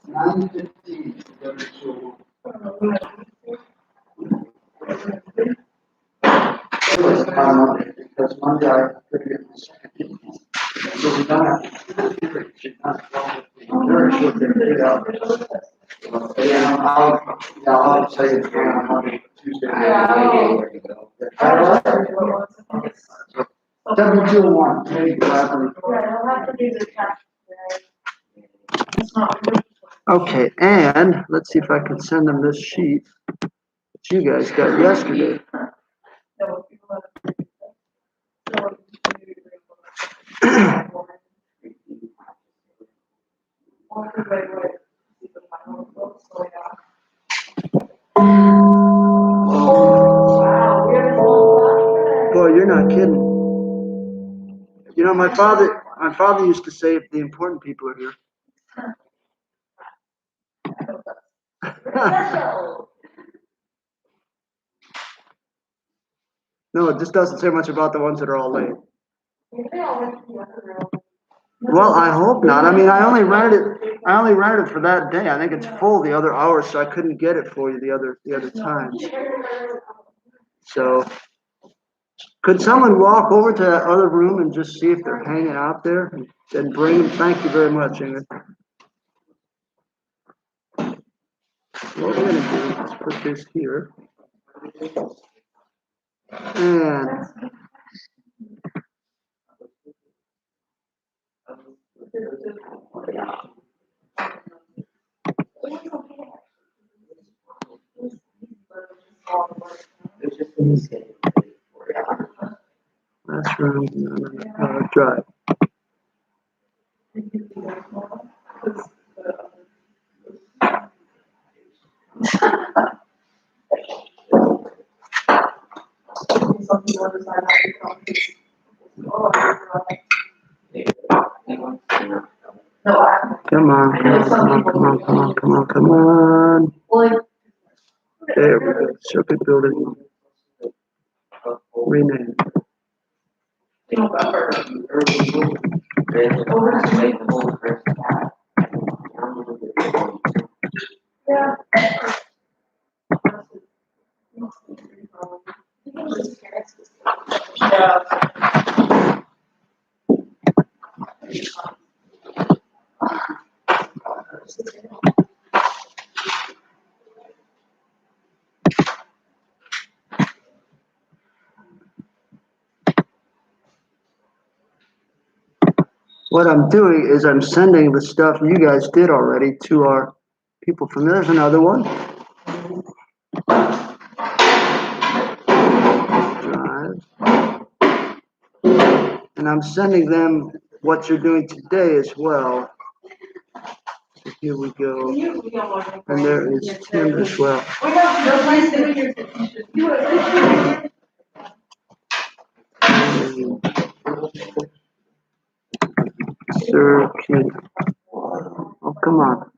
9:15. Because Monday I couldn't get the second. So we don't have to very short period out. Yeah, I'll say it's on Monday, Tuesday. 721, maybe okay, and let's see if I can send them this sheet that you guys got yesterday. Boy, you're not kidding. You know, my father used to say, if the important people are here. No, it just doesn't say much about the ones that are all late. Well, I hope not. I mean, I only rented it for that day. I think it's full the other hours, so I couldn't get it for you the other times. So, could someone walk over to that other room and just see if they're hanging out there and bring them? Thank you very much, Ingrid. What we're gonna do is put this here. And that's room drive. Come on. There we go. Circuit building. Rename. What I'm doing is I'm sending the stuff you guys did already to our people from there's another one. Drive. And I'm sending them what you're doing today as well. So here we go. And there is Tim as well. Circuit. Oh, come on.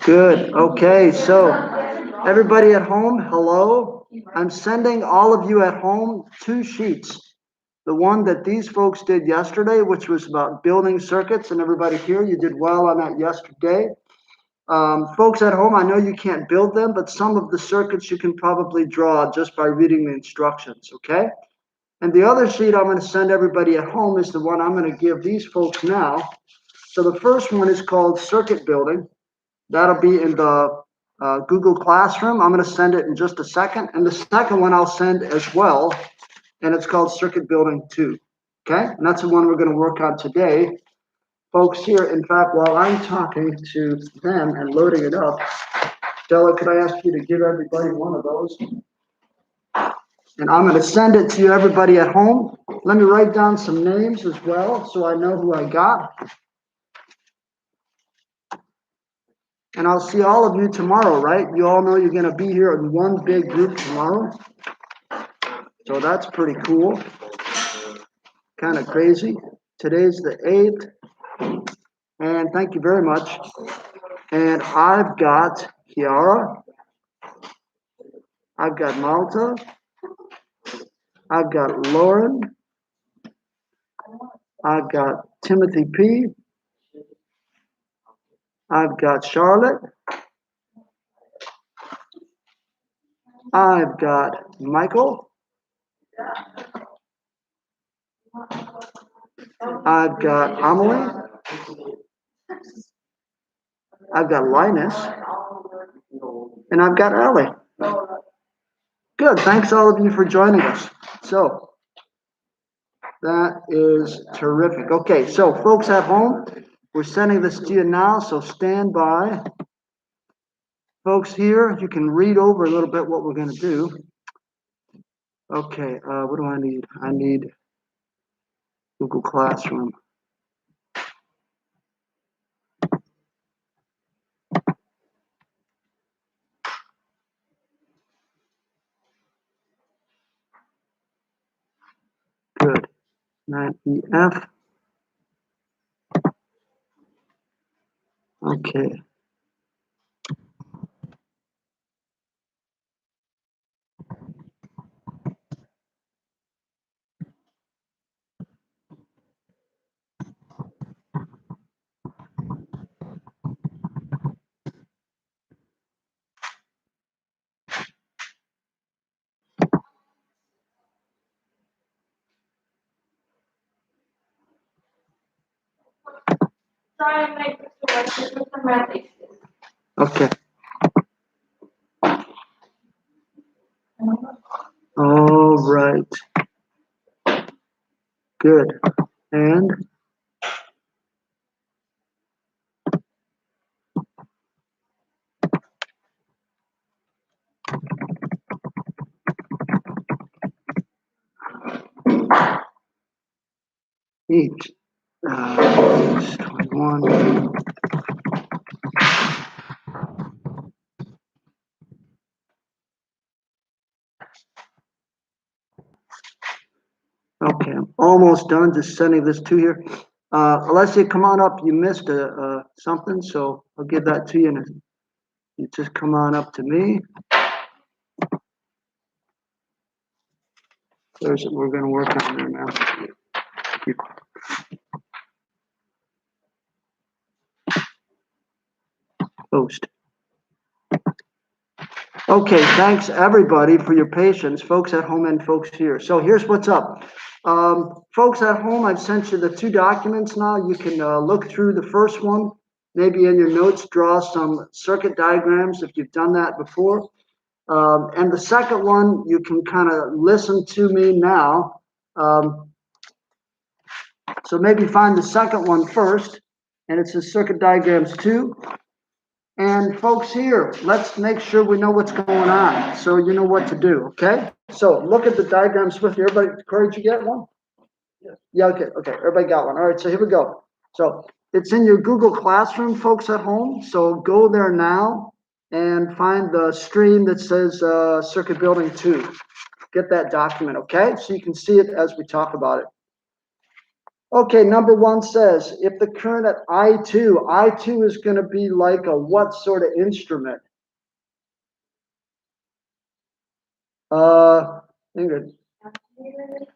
Good. Okay, so everybody at home, hello. I'm sending all of you at home 2 sheets. The one that these folks did yesterday, which was about building circuits, and everybody here, you did well on that yesterday. Folks at home, I know you can't build them, but some of the circuits you can probably draw just by reading the instructions, okay? And the other sheet I'm going to send everybody at home is the one I'm going to give these folks now. So the first one is called circuit building. That'll be in the Google Classroom. I'm going to send it in just a second. And the second one I'll send as well. And it's called Circuit Building 2. Okay? And that's the one we're going to work on today. Folks here, in fact, while I'm talking to them and loading it up, Stella, could I ask you to give everybody one of those? And I'm going to send it to everybody at home. Let me write down some names as well so I know who I got. And I'll see all of you tomorrow, right? You all know you're going to be here in one big group tomorrow. So that's pretty cool. Kind of crazy. Today's the 8th. And thank you very much. And I've got Kiara. I've got Malta. I've got Lauren. I've got Timothy P. I've got Charlotte. I've got Michael. I've got Amelie. I've got Linus. And I've got Ellie. Good. Thanks all of you for joining us. So that is terrific. Okay, so folks at home, we're sending this to you now, so stand by. Folks here, you can read over a little bit what we're going to do. Okay, what do I need? I need Google Classroom. Good. 9EF. Okay. Okay. All right. Good. And each. 21. Okay, I'm almost done just sending this to you. Alessia, come on up. You missed something, so I'll give that to you. And you just come on up to me. There's what we're going to work on there now. Post. Okay, thanks everybody for your patience, folks at home and folks here. So here's what's up. Folks at home, I've sent you the two documents now. You can look through the first one. Maybe in your notes, draw some circuit diagrams if you've done that before. And the second one, you can kind of listen to me now. So maybe find the second one first, and it says circuit diagrams 2. And folks here, let's make sure we know what's going on so you know what to do, okay? So look at the diagrams with you. Everybody, Corey, did you get one? Yeah, okay, everybody got one. All right, so here we go. So it's in your Google Classroom, folks at home. So go there now and find the stream that says Circuit Building 2. Get that document, okay? So you can see it as we talk about it. Okay, number 1 says, if the current at I2 is going to be like a what sort of instrument? Ingrid.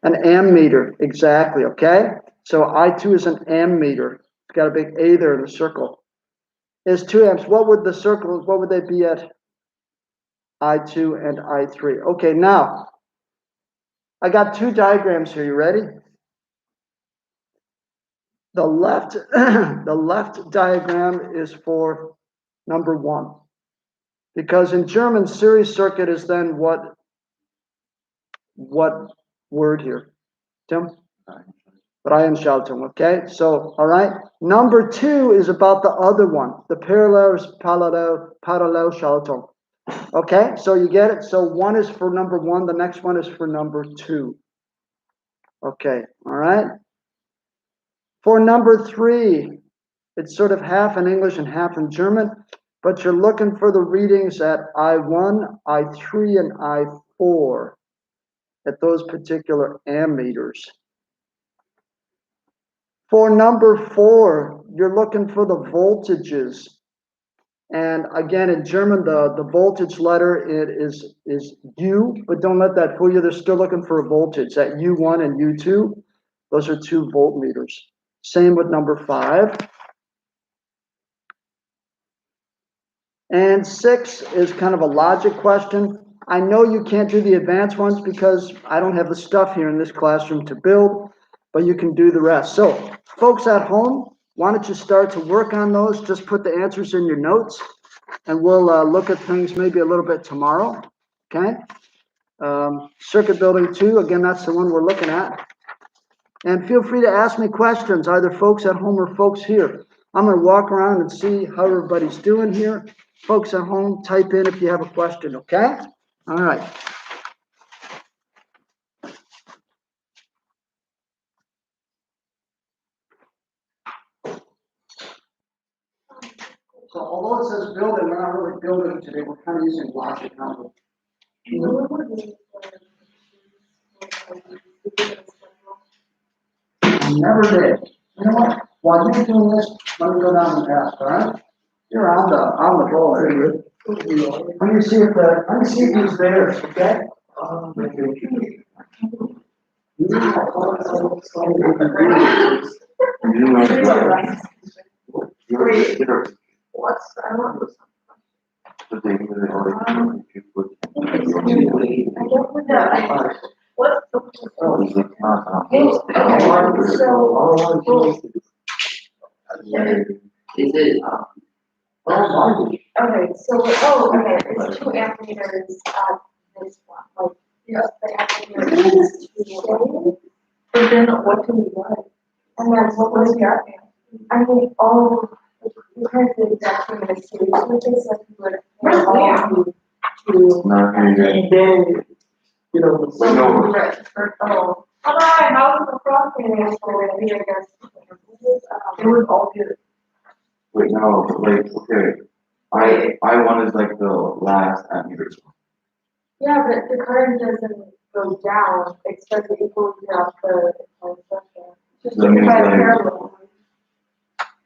An ammeter, exactly, okay? So I2 is an ammeter. It's got a big A there in the circle. Is 2 amps. What would the circles, what would they be at I2 and I3? Okay, now, I got 2 diagrams here. You ready? The left, the left diagram is for number 1. Because in German, series circuit is then what word here? Tim? Reihenschaltung, okay? So, all right. Number 2 is about the other one, the Parallelschaltung. Okay, so you get it? So 1 is for number 1, the next one is for number 2. Okay, all right. For number 3, it's sort of half in English and half in German, but you're looking for the readings at I1, I3, and I4 at those particular ammeters. For number 4, you're looking for the voltages. And again, in German, the voltage letter is U, but don't let that fool you. They're still looking for a voltage. That U1 and U2, those are 2 voltmeters. Same with number 5. And 6 is kind of a logic question. I know you can't do the advanced ones because I don't have the stuff here in this classroom to build, but you can do the rest. So, folks at home, why don't you start to work on those? Just put the answers in your notes, and we'll look at things maybe a little bit tomorrow, okay? Circuit building 2, again, that's the one we're looking at. And feel free to ask me questions, either folks at home or folks here. I'm going to walk around and see how everybody's doing here. Folks at home, type in if you have a question, okay? All right. So although it says building, we're not really building today. We're kind of using logic now. I never did. You know what? While you're doing this, let me go down the path, all right? You're on the ball, are you? Let me see if he's there, okay? What's I don't know. I don't know. What? Is it? Okay, so okay, there's 2 ammeters at this one. Like, yes, the ammeter is 2. But then what do we want? And then what was the other? I mean, the current is exactly the same. So it's like we would and then, you know, all right, how's the crossing? It was all good. Wait, no, like, okay, I1 is like the last ammeter. Yeah, but the current doesn't go down, except that it goes down the just That means like- parallel.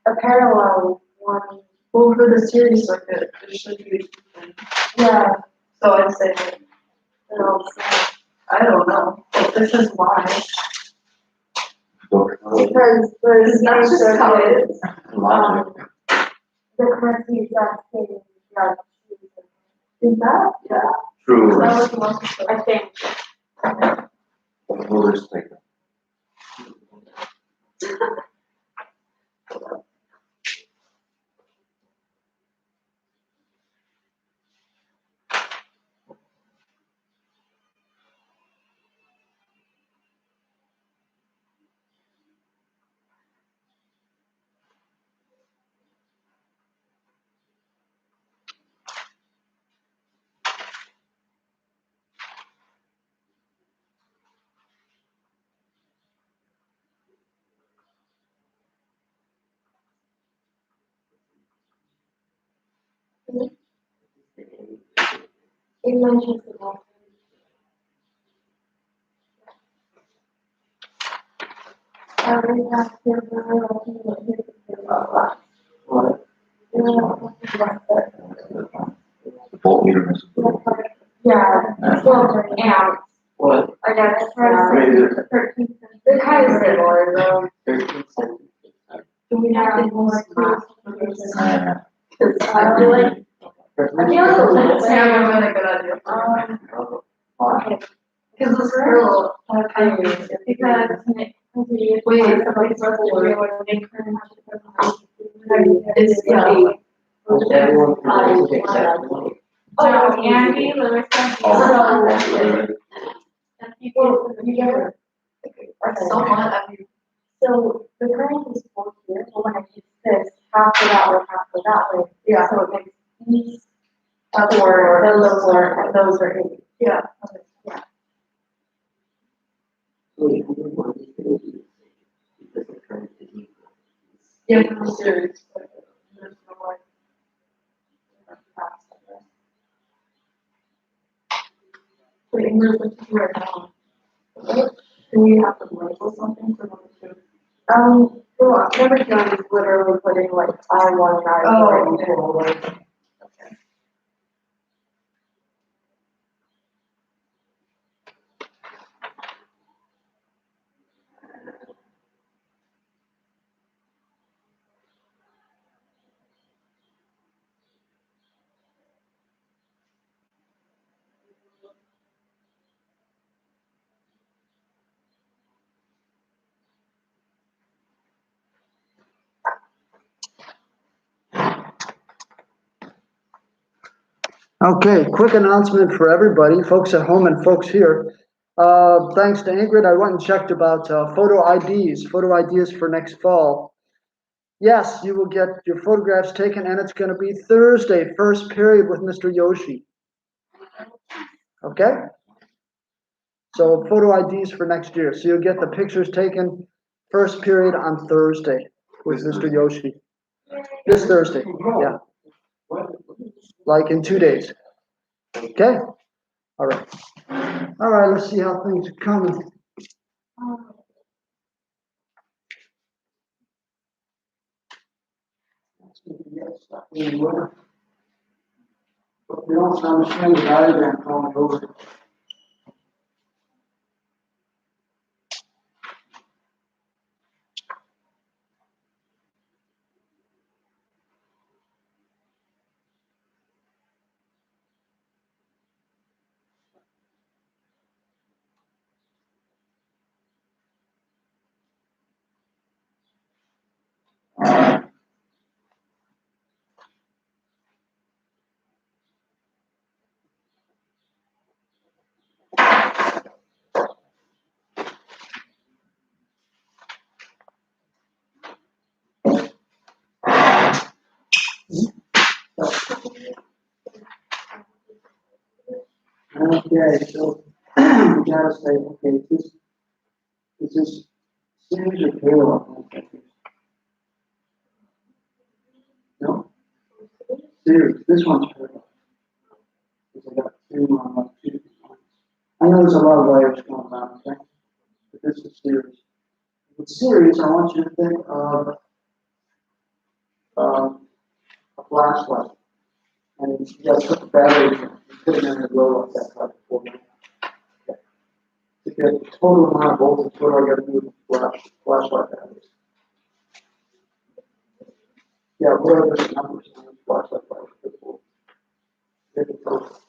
A parallel one. Well, for the series circuit, it should be. Yeah. So I'd say, I don't know, but this is why. Because the That's series just how it circuit, Logic. the current is that same, Is that? Yeah. True. That was the most, I think. We'll just take it. It mentions the whole. What? The voltmeter is. Yeah, well, amps. What? I guess it's hard to say. 13. They're kind of similar though. Do we have more class? I feel like. I feel like the camera really good idea. Because this girl, because wait, somebody's supposed to be able to make her it's Oh, Andy, Larissa. And people, you never. Somewhat of you. So the current is 4 here, but when I use this, half of that way, half of that way. Yeah. So it makes these 4, and those are 8. Yeah. Okay. Yeah. Yeah, for the series. But there's no way. Wait, we're looking right now. Do we have to label something for number 2? Well, number two is literally putting like I1 and I2 right there. Okay. Okay, quick announcement for everybody, folks at home and folks here. Thanks to Ingrid, I went and checked about photo IDs for next fall. Yes, you will get your photographs taken, and it's going to be Thursday, first period with Mr. Yoshi. Okay? So photo IDs for next year. So you'll get the pictures taken first period on Thursday with Mr. Yoshi. This Thursday, yeah. Like in 2 days. Okay? All right. All right, let's see how things are coming. But we don't understand the diagram going over. Okay, so we gotta say, okay, is this series or parallel? No? Series, this one's parallel. Because I got two. I know there's a lot of layers going on, okay? But this is series. With series, I want you to think of a flashlight. And you gotta put the battery in, you put it in the glow like that, like before. To get the total amount of voltage, what do I gotta do with the flashlight batteries? Yeah, what are the numbers on the flashlight batteries? Get the total.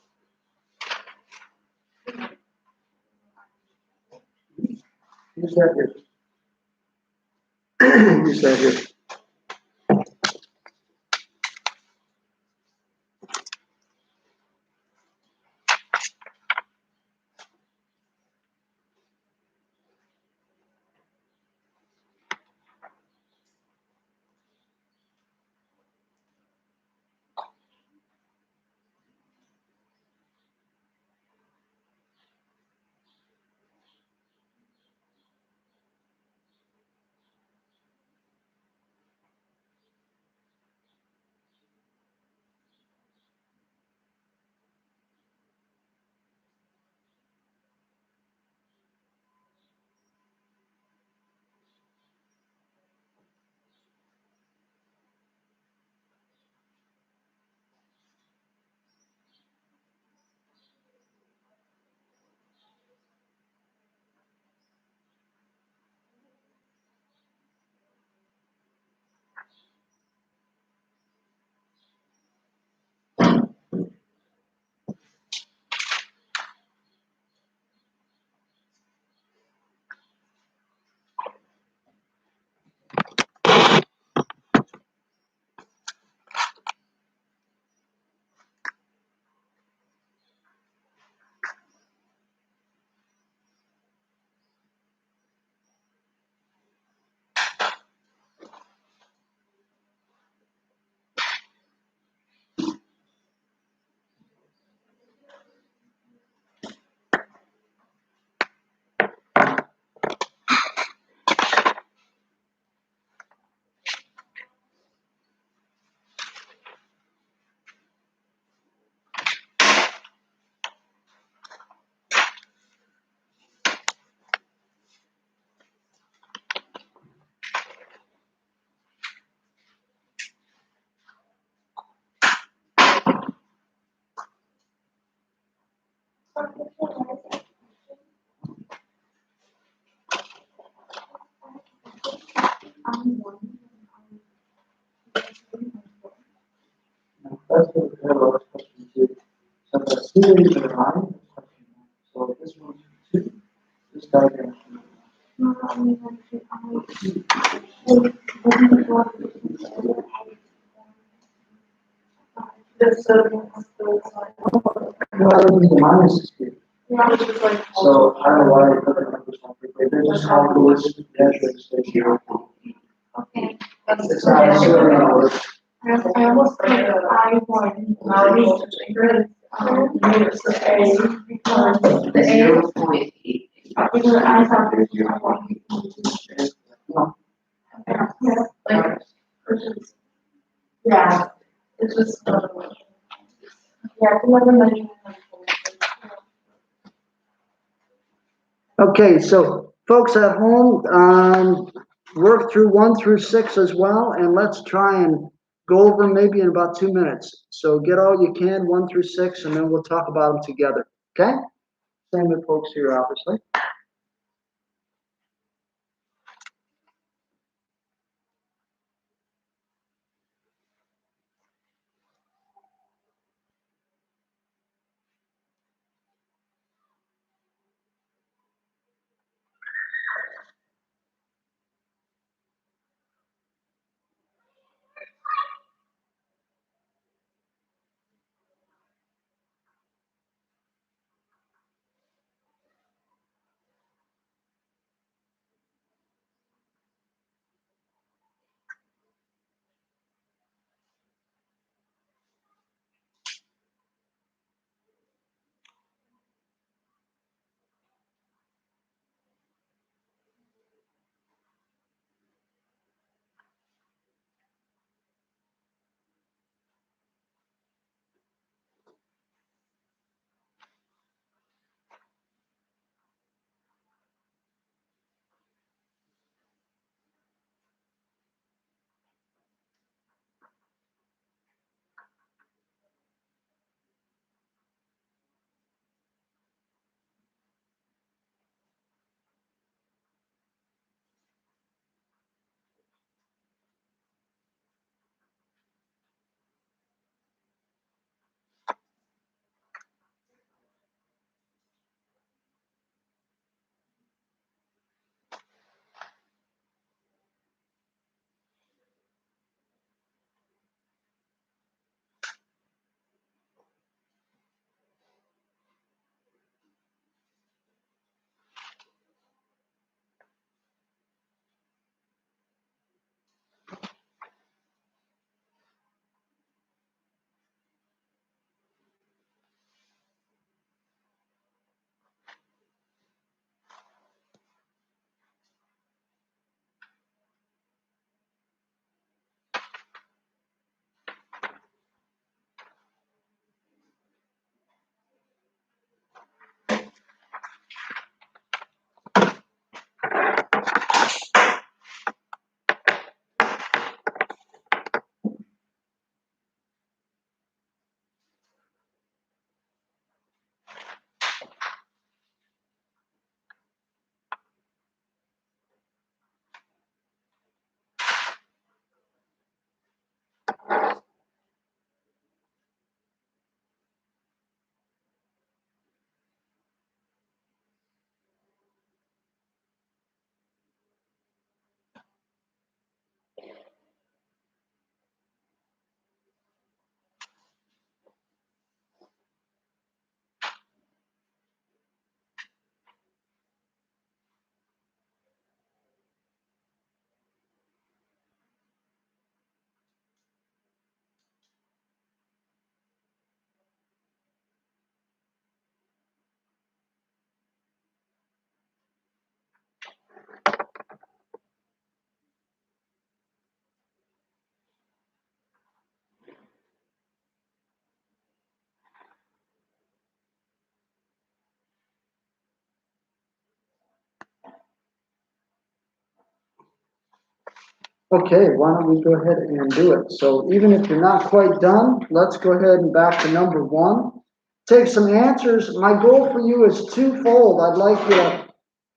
Use that here. Use that here. That's what we have our question two. So that's two in the line, question one. So this one's two, this diagram. Well, the minus is here. So I don't know why they put the numbers on here, they just call the list, the entrance is here. Okay. It's not a serial number. I almost put I1. The A. 0.8. Because I thought it No, like, yeah, it's just. Yeah, it's another measurement. Okay, so folks at home, work through 1 through 6 as well, and let's try and go over them maybe in about 2 minutes. So get all you can, 1 through 6, and then we'll talk about them together, okay? Same with folks here, obviously. Okay, why don't we go ahead and do it? So even if you're not quite done, let's go ahead and back to number 1. Take some answers. My goal for you is twofold. I'd like you to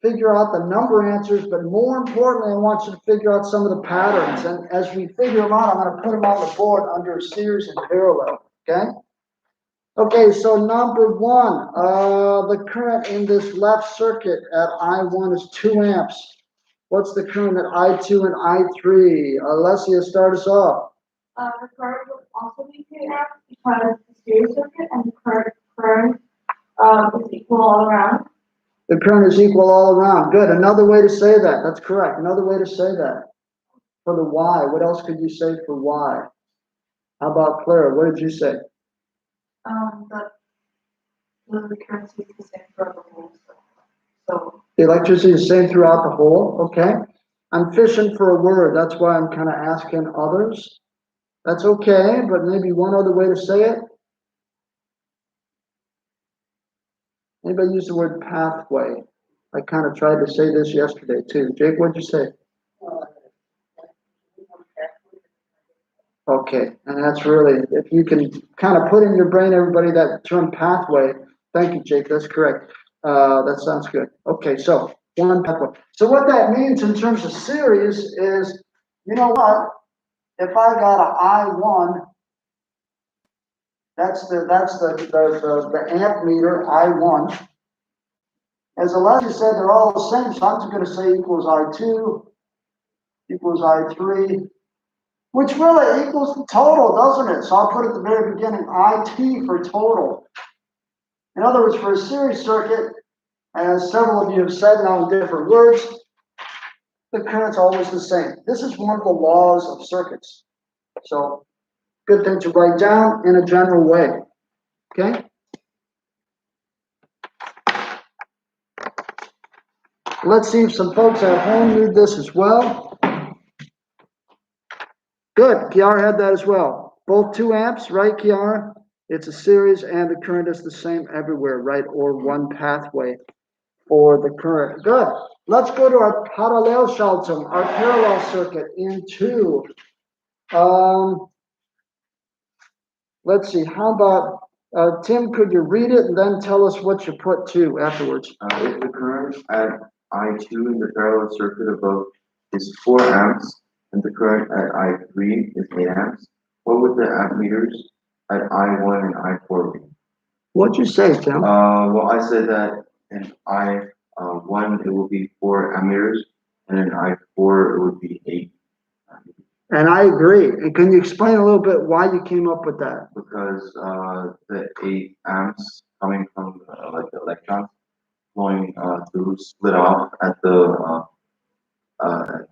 figure out the number answers, but more importantly, I want you to figure out some of the patterns. And as we figure them out, I'm going to put them on the board under series and parallel, okay? Okay, so number one, the current in this left circuit at I1 is 2 amps. What's the current at I2 and I3? Alessia, start us off. The current would also be 2 amps because it's a series circuit and the current is equal all around. The current is equal all around. Good. Another way to say that. That's correct. Another way to say that. For the Y, what else could you say for Y? How about Clara? What did you say? The current is the same for the whole so. The electricity is the same throughout the whole. Okay. I'm fishing for a word. That's why I'm kind of asking others. That's okay, but maybe one other way to say it. Anybody use the word pathway? I kind of tried to say this yesterday too. Jake, what'd you say? Okay, and that's really, if you can kind of put in your brain, everybody, that term pathway. Thank you, Jake, that's correct. That sounds good. Okay, so one pathway. So what that means in terms of series is, you know what? If I got an I1, that's the amp meter, I1. As Alessia said, they're all the same, so I'm just going to say equals I2, equals I3, which really equals the total, doesn't it? So I'll put at the very beginning IT for total. In other words, for a series circuit, as several of you have said now in different words, the current's always the same. This is one of the laws of circuits. So, good thing to write down in a general way. Okay? Let's see if some folks at home knew this as well. Good, Kiara had that as well. Both 2 amps, right, Kiara? It's a series and the current is the same everywhere, right? Or one pathway for the current. Good. Let's go to our Parallelschaltung, our parallel circuit in 2. Let's see, how about, Tim, could you read it and then tell us what you put 2 afterwards? If the current at I2 in the parallel circuit above is 4 amps, and the current at I3 is 8 amps, what would the ammeters at I1 and I4 be? What'd you say, Tim? Well, I said that in I1 it will be 4 ammeters, and in I4 it would be 8. And I agree. And can you explain a little bit why you came up with that? Because the 8 amps coming from like the electrons flowing through split off at the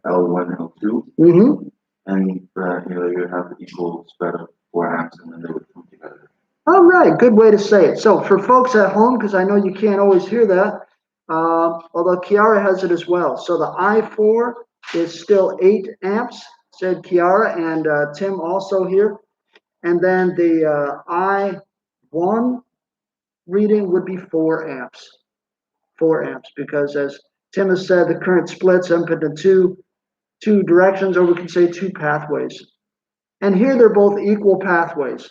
L1 and L2, Mm-hmm. and you have the equal spread of 4 amps, and then they would come together. All right, good way to say it. So for folks at home, because I know you can't always hear that, although Kiara has it as well. So the I4 is still 8 amps, said Kiara, and Tim also here. And then the I1 reading would be 4 amps. 4 amps, because as Tim has said, the current splits up into two directions, or we can say 2 pathways. And here they're both equal pathways.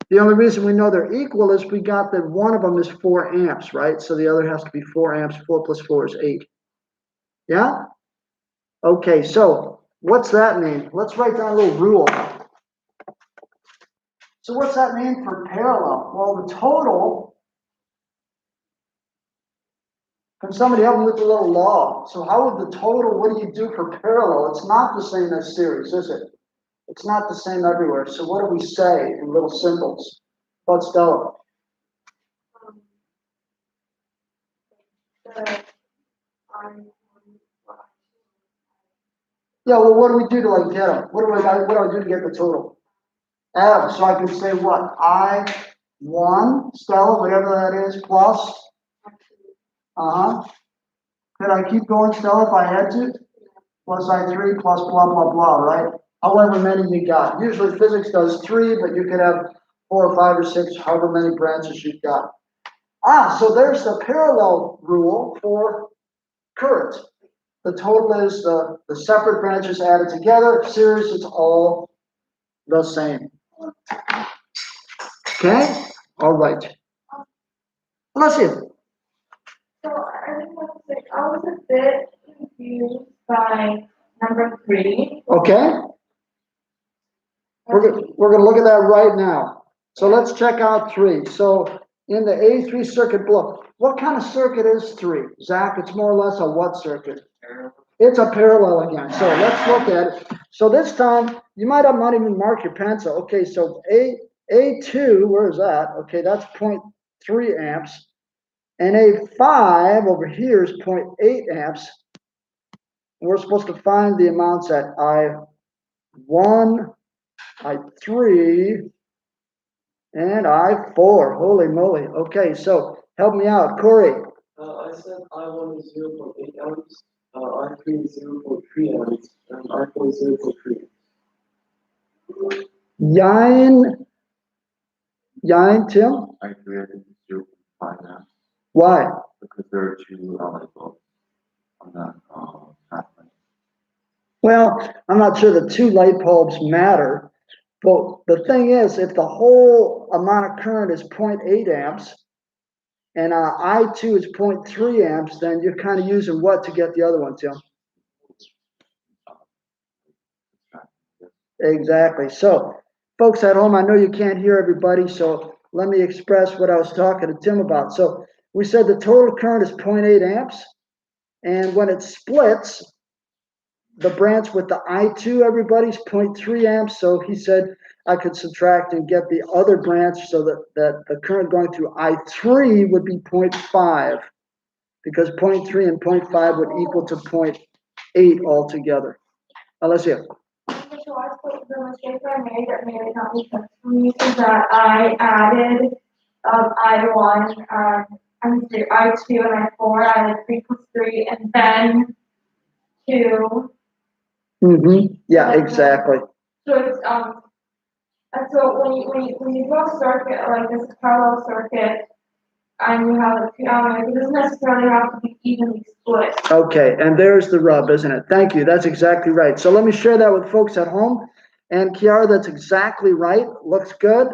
The only reason we know they're equal is we got that one of them is 4 amps, right? So the other has to be 4 amps. 4 plus 4 is 8. Yeah? Okay, so what's that mean? Let's write down a little rule. So what's that mean for parallel? Well, the total, can somebody help me with the little law? So how would the total, what do you do for parallel? It's not the same as series, is it? It's not the same everywhere. So what do we say in little symbols? What's Stella? Yeah, well, what do we do to like get them? What do I do to get the total? Add them. So I can say what? I1, Stella, whatever that is, plus. Could I keep going, Stella, if I had to? Plus I3, plus blah, blah, blah, right? However many you got. Usually physics does 3, but you could have 4 or 5 or 6, however many branches you've got. So there's the parallel rule for current. The total is the separate branches added together. Series, it's all the same. Okay? All right. Let's see. So I think that's I was a bit confused by number 3. Okay? We're gonna look at that right now. So let's check out 3. So in the A3 circuit book, what kind of circuit is 3? Zach, it's more or less a what circuit? It's a parallel again. So let's look at it. So this time, you might have not even marked your pencil. Okay, so A2, where is that? Okay, that's 0.3 amps. And A5 over here is 0.8 amps. And we're supposed to find the amounts at I1, I3, and I4. Holy moly. Okay, so help me out. Corey. I said I1 is 0.8 amps, I3 is 0.3 amps, and I4 is 0.3. Yine, Tim? I agree, I think it's 0.5 amps, Why? because there are two light bulbs on that, pathway. Well, I'm not sure the 2 light bulbs matter, but the thing is, if the whole amount of current is 0.8 amps, and I2 is 0.3 amps, then you're kind of using what to get the other one, Tim? Exactly. So, folks at home, I know you can't hear everybody, so let me express what I was talking to Tim about. So, we said the total current is 0.8 amps, and when it splits, the branch with the I2, everybody's 0.3 amps, so he said I could subtract and get the other branch so that the current going through I3 would be 0.5, because 0.3 and 0.5 would equal to 0.8 altogether. Alessia. So I suppose the mistake I made that made it not make sense for me is that I added I1, I'm sorry, I2 and I4, I added 3 plus 3, and then 2. Yeah, exactly. So it's, and so when you draw a circuit, like this parallel circuit, and you have like 2 elements, it doesn't necessarily have to be evenly split. Okay, and there's the rub, isn't it? Thank you. That's exactly right. So let me share that with folks at home. And Kiara, that's exactly right. Looks good.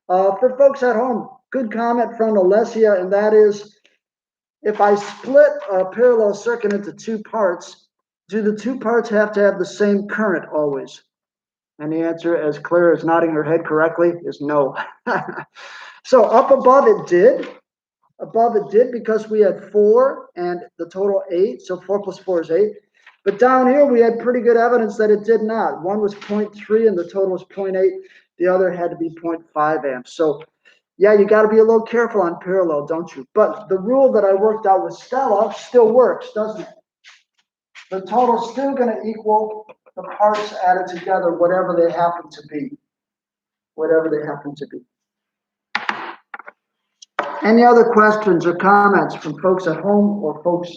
For folks at home, good comment from Alessia, and that is, if I split a parallel circuit into 2 parts, do the 2 parts have to have the same current always? And the answer, as Claire is nodding her head correctly, is no. So up above it did. Above it did, because we had 4 and the total 8. So 4 plus 4 is 8. But down here, we had pretty good evidence that it did not. One was 0.3 and the total was 0.8. The other had to be 0.5 amps. So yeah, you got to be a little careful on parallel, don't you? But the rule that I worked out with Stella still works, doesn't it? The total's still going to equal the parts added together, whatever they happen to be. Whatever they happen to be. Any other questions or comments from folks at home or folks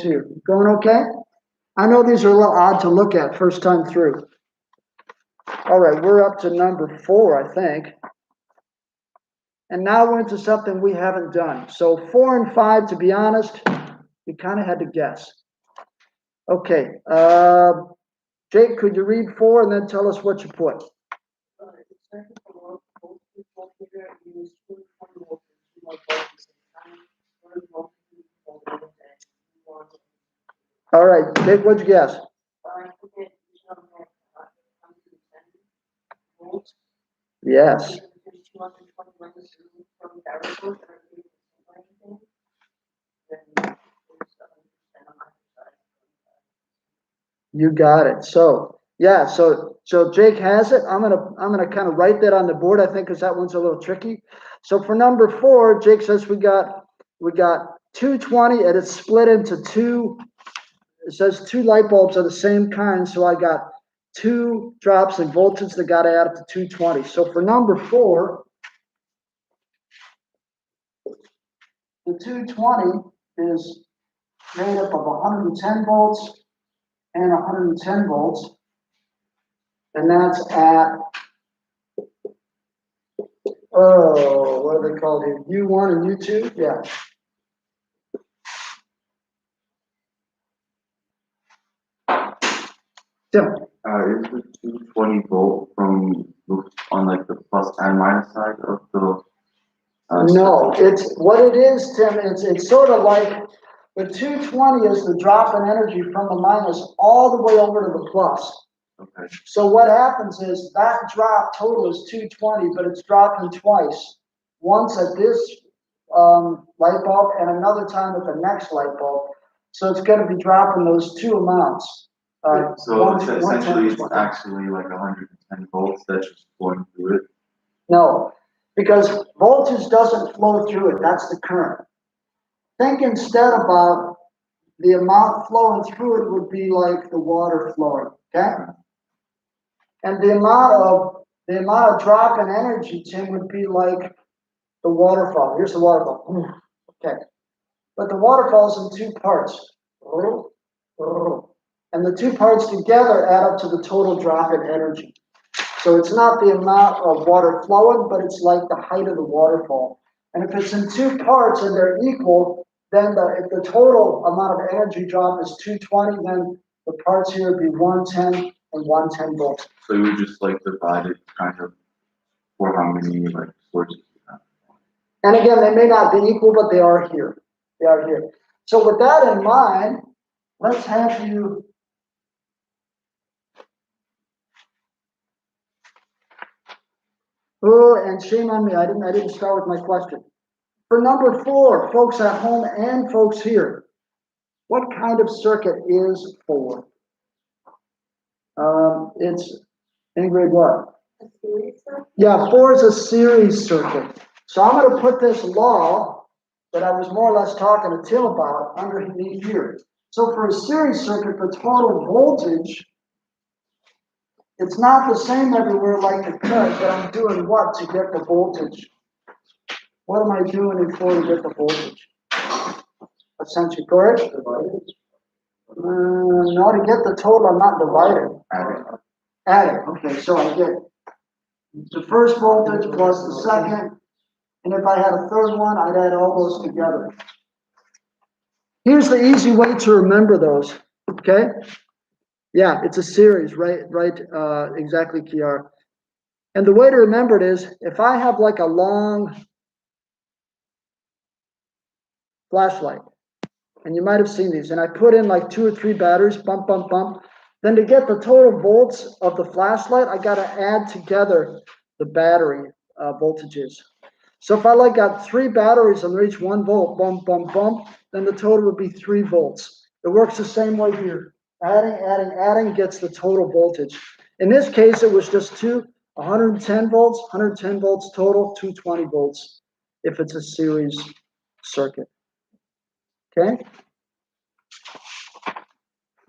here? Going okay? I know these are a little odd to look at first time through. All right, we're up to number 4, I think. And now we're into something we haven't done. So 4 and 5, to be honest, we kind of had to guess. Okay, Jake, could you read 4 and then tell us what you put? All right, Jake, what'd you guess? Yes. You got it. So yeah, so Jake has it. I'm gonna kind of write that on the board, I think, because that one's a little tricky. So for number 4, Jake says we got 220 and it's split into 2. It says 2 light bulbs are the same kind, so I got 2 drops in voltage that got to add up to 220. So for number 4, the 220 is made up of 110 volts and 110 volts, and that's at, what are they called here? U1 and U2? Yeah. Tim. Is the 220 volt from on like the plus and minus side of the? No, it's what it is, Tim. It's sort of like The 220 is the drop in energy from the minus all the way over to the plus. Okay, So what happens is that drop total is 220, but it's dropping twice. Once at this light bulb and another time at the next light bulb. So it's going to be dropping those two amounts. so essentially it's actually like 110 volts that's just going through it. No, because voltage doesn't flow through it. That's the current. Think instead about the amount flowing through it would be like the water flowing, okay? And the amount of drop in energy, Tim, would be like the waterfall. Here's the waterfall. Okay. But the waterfall's in two parts. And the two parts together add up to the total drop in energy. So it's not the amount of water flowing, but it's like the height of the waterfall. And if it's in two parts and they're equal, then if the total amount of energy drop is 220, then the parts here would be 110 and 110 volts. So you would just like divide it kind of for how many like sources you have. And again, they may not be equal, but they are here. They are here. So with that in mind, let's have you oh, and shame on me, I didn't start with my question. For number 4, folks at home and folks here, what kind of circuit is 4? It's Ingrid, what? A series of? Yeah, 4 is a series circuit. So I'm going to put this law that I was more or less talking to Tim about underneath here. So for a series circuit, the total voltage, it's not the same everywhere like the current, but I'm doing what to get the voltage? What am I doing in 4 to get the voltage? Essentially, correct? No, to get the total, I'm not dividing. Adding, okay, so I get the first voltage plus the second, and if I had a third one, I'd add all those together. Here's the easy way to remember those, okay? Yeah, it's a series, right, exactly, Kiara. And the way to remember it is, if I have like a long flashlight, and you might have seen these, and I put in like 2 or 3 batteries, bump, bump, bump, then to get the total volts of the flashlight, I got to add together the battery voltages. So if I like got 3 batteries and they're each 1 volt, bump, bump, bump, then the total would be 3 volts. It works the same way here. Adding gets the total voltage. In this case, it was just 110 volts, 110 volts total, 220 volts if it's a series circuit. Okay?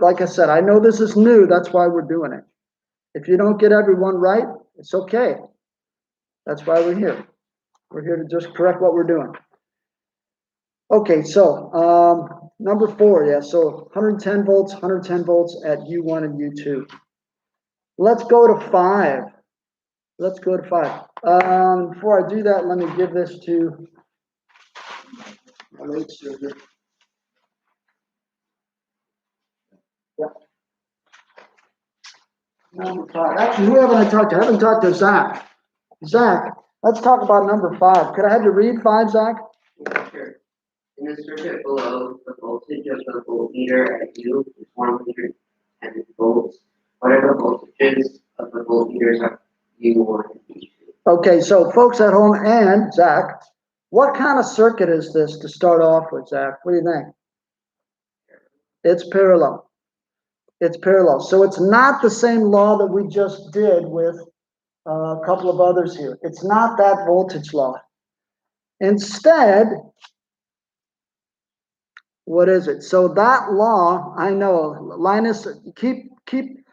Like I said, I know this is new, that's why we're doing it. If you don't get everyone right, it's okay. That's why we're here. We're here to just correct what we're doing. Okay, so number 4, yeah, so 110 volts at U1 and U2. Let's go to 5. Let's go to 5. Before I do that, let me give this to my late surgeon. Yeah. Number 5. Actually, who haven't I talked to? I haven't talked to Zach. Zach, let's talk about number 5. Could I have you read 5, Zach? Yeah, sure. In the circuit below, the voltage of the voltmeter at U is 110 volts. What are the voltages of the voltmeters at U1 and U2? Okay, so folks at home and Zach, what kind of circuit is this to start off with, Zach? What do you think? It's parallel. It's parallel. So it's not the same law that we just did with a couple of others here. It's not that voltage law. Instead, what is it? So that law, I know, Linus, keep putting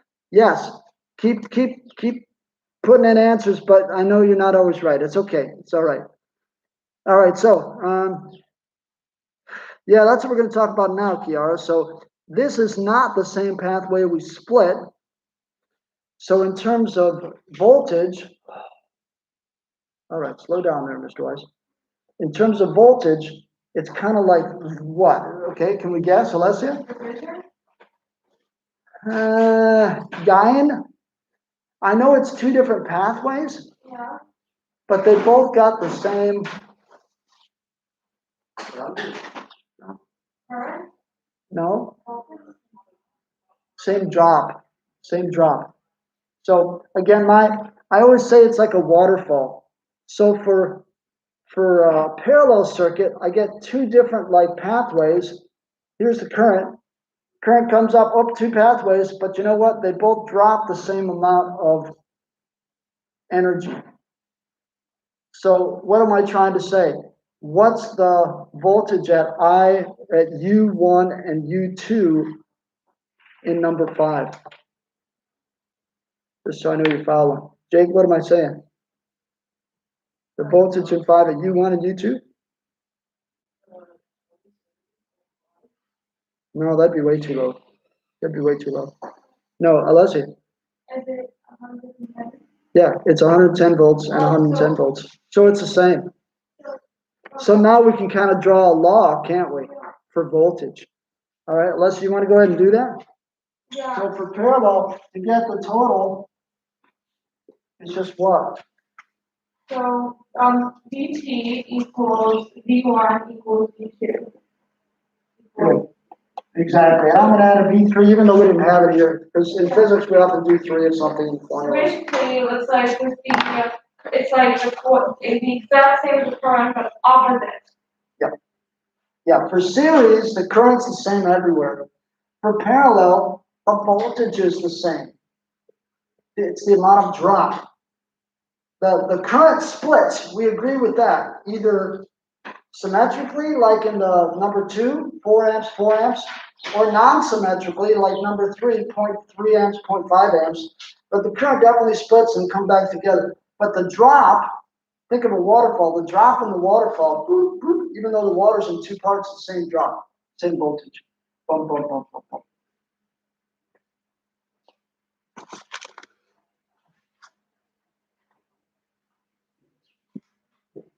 in answers, but I know you're not always right. It's okay. It's all right. All right, so yeah, that's what we're going to talk about now, Kiara. So this is not the same pathway we split. So in terms of voltage, all right, slow down there, Mr. Weiss. In terms of voltage, it's kind of like what? Okay, can we guess, Alessia? Guyan? I know it's 2 different pathways, Yeah. but they both got the same. current, No, voltage. same drop, same drop. So again, I always say it's like a waterfall. So for a parallel circuit, I get two different like pathways. Here's the current. Current comes up two pathways, but you know what? They both drop the same amount of energy. So what am I trying to say? What's the voltage at U1 and U2 in number 5? Just so I know you're following. Jake, what am I saying? The voltage in 5 at U1 and U2? No, that'd be way too low. That'd be way too low. No, Alessi. Is it 110? Yeah, it's 110 volts and 110 volts. So it's the same. So now we can kind of draw a law, can't we, for voltage? All right, Alessi, you want to go ahead and do that? Yeah. So for parallel, to get the total, it's just what? So, VT equals V1 equals V2. Right. Exactly. And I'm going to add a V3, even though we didn't have it here, because in physics we often do 3 of something. So basically, it's like this VT, it's like it's the exact same as the current, but opposite. Yeah, for series, the current's the same everywhere. For parallel, the voltage is the same. It's the amount of drop. The current splits, we agree with that, either symmetrically, like in the number 2, 4 amps, 4 amps, or non-symmetrically, like number 3, 0.3 amps, 0.5 amps. But the current definitely splits and come back together. But the drop, think of a waterfall, the drop in the waterfall, boop, boop, even though the water's in 2 parts, the same drop, same voltage. Boom, boom, boom, boom, boom.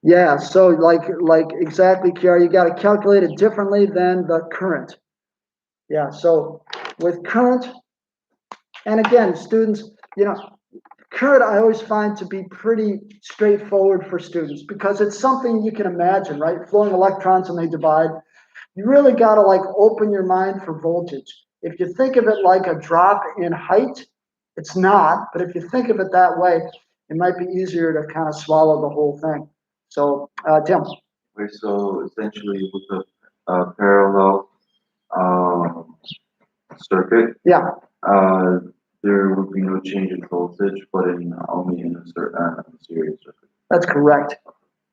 Yeah, so like exactly, Kiara, you got to calculate it differently than the current. Yeah, so with current, and again, students, current I always find to be pretty straightforward for students because it's something you can imagine, right? Flowing electrons and they divide. You really got to like open your mind for voltage. If you think of it like a drop in height, it's not, but if you think of it that way, it might be easier to kind of swallow the whole thing. So, Tim. Okay, so essentially with a parallel circuit, Yeah, there would be no change in voltage, but only in a series circuit. that's correct.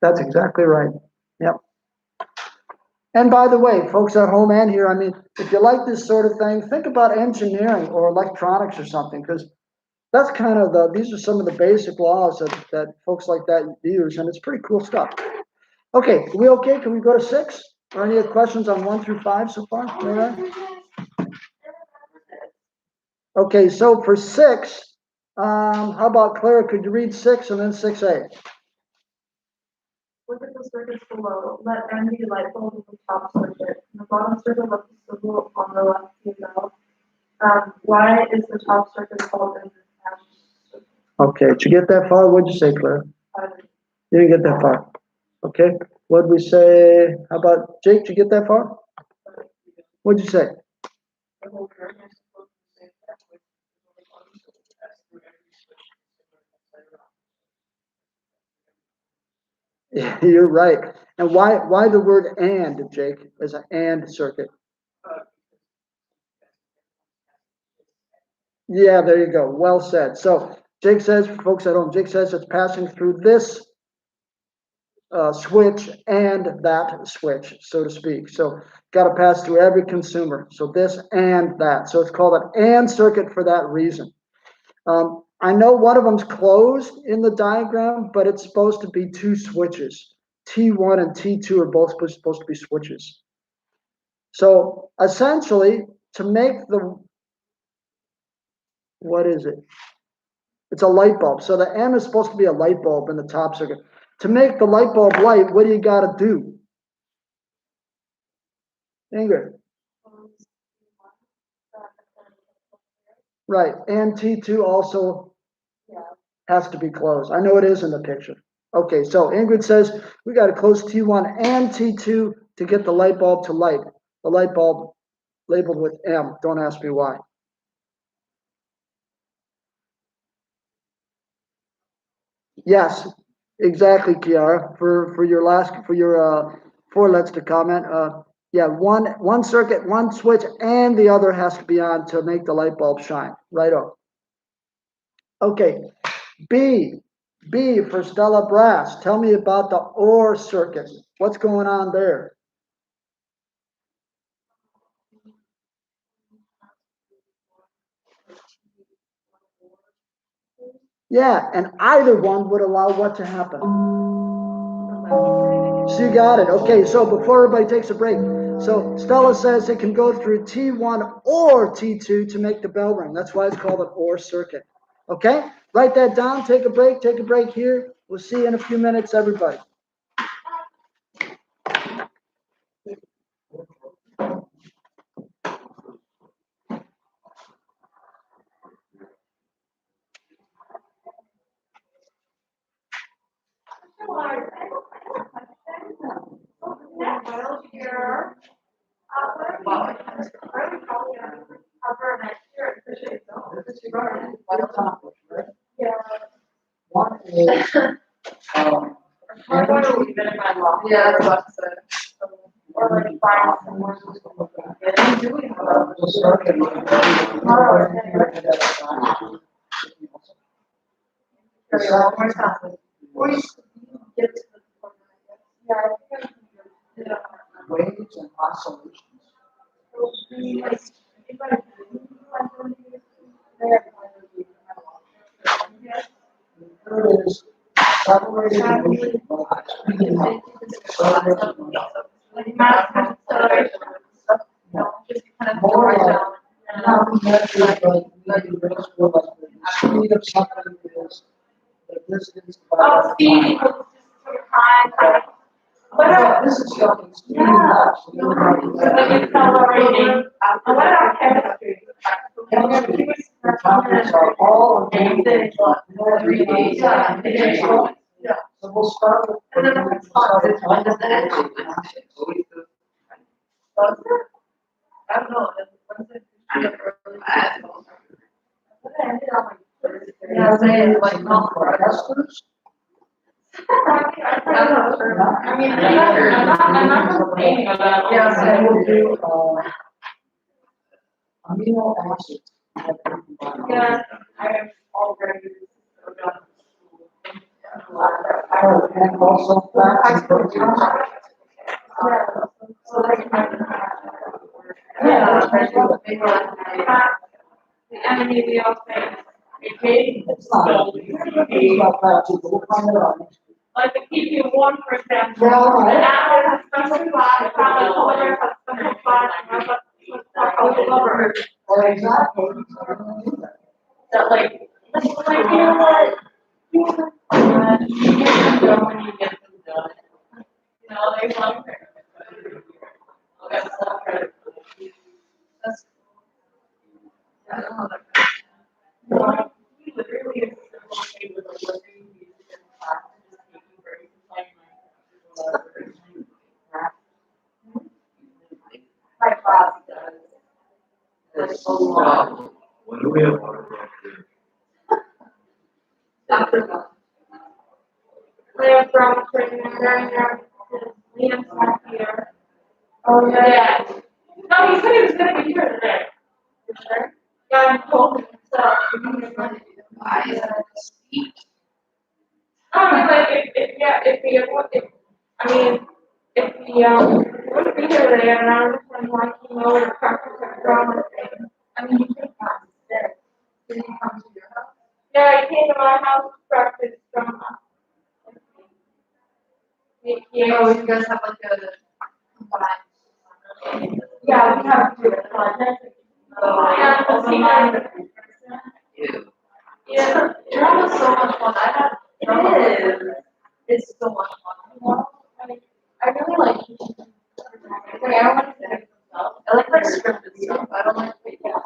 That's exactly right. Yep. And by the way, folks at home and here, I mean, if you like this sort of thing, think about engineering or electronics or something, because that's kind of these are some of the basic laws that folks like that use, and it's pretty cool stuff. Okay, are we okay? Can we go to 6? Or any other questions on 1 through 5 so far? All right. Okay, so for 6, how about Clara, could you read 6 and then 6A? Look at the circuits below. Let N be light bulb in the top circuit. In the bottom circuit, let the symbol on the left be about. Why is the top circuit called an attached circuit? Okay, did you get that far? What'd you say, Clara? You didn't get that far. Okay, what'd we say? How about Jake? Did you get that far? What'd you say? The whole current is supposed to say that with the bottom, so it passes through every switch inside around. Yeah, you're right. And why the word and, Jake, as an and circuit? Yeah, there you go. Well said. So Jake says, for folks at home, Jake says it's passing through this switch and that switch, so to speak. So got to pass through every consumer. So this and that. So it's called an and circuit for that reason. I know one of them's closed in the diagram, but it's supposed to be 2 switches. T1 and T2 are both supposed to be switches. So essentially, to make what is it? It's a light bulb. So the M is supposed to be a light bulb in the top circuit. To make the light bulb light, what do you got to do? Ingrid. Right, and T2 also has to be closed. I know it is in the picture. Okay, so Ingrid says we got to close T1 and T2 to get the light bulb to light. the light bulb labeled with M. Don't ask me why. Yes, exactly, Kiara, for your four lets to comment, yeah, one circuit, one switch, and the other has to be on to make the light bulb shine, right on. Okay, B for Stella Brass, tell me about the OR circuit, what's going on there? Yeah, and either one would allow what to happen? She got it. Okay, so before everybody takes a break, so Stella says it can go through T1 or T2 to make the bell ring. That's why it's called an OR circuit. Okay, write that down. Take a break here. We'll see you in a few minutes, everybody. One is, I'm going to leave it in my loft. Yeah, I was about to say. Or like find somewhere. the circuit. One more time. Or you just give it to the. Yeah. Waves and oscillations. The third is accelerated motion. More like, not measured, but maybe raised for like the speed of something is the distance. Oh, speed equals just sort of time. But this is something speed up. So you Like accelerating. What about chemistry? Chemistry, the topics are all available. Yeah. So we'll start with. And then the response is when does it end? I don't know. Yeah, saying like Esters? I mean, I'm not complaining about. Yeah, And we'll so. do, amino acids. Yeah, I have already. And also fats and proteins. So like. Yeah. The enemy, we all say. It's not, it's not fat too, but we'll find it out. Like to keep you warm, for example. Yeah, all right. The apple has special fat, the color has special fat, and that's Or exactly. that like, you know what? You get them done when you get them done. You know, they want. That's not right. That's. I don't know that. No, we literally is okay with a living music and practice, just taking breaks and playing my class does. That's so long. When do we have water? After that. Liam from Liam's not here. Oh, yeah. No, he said he was gonna be here today. For sure? Yeah, I told him, so. I mean, like, if he, I mean, if he, wouldn't be here today, and I understand why he knows the practice of drama thing. I mean, he could come today. Did he come to your house? Yeah, he came to my house to practice drama. Oh, you guys have like a combined. Yeah, we have to do it, yeah, but see, yeah. Drama is so much fun. I have drama. It's so much fun. You know? I really like teaching. Like, I don't like to edit myself. I like scripted stuff. I don't like fake stuff.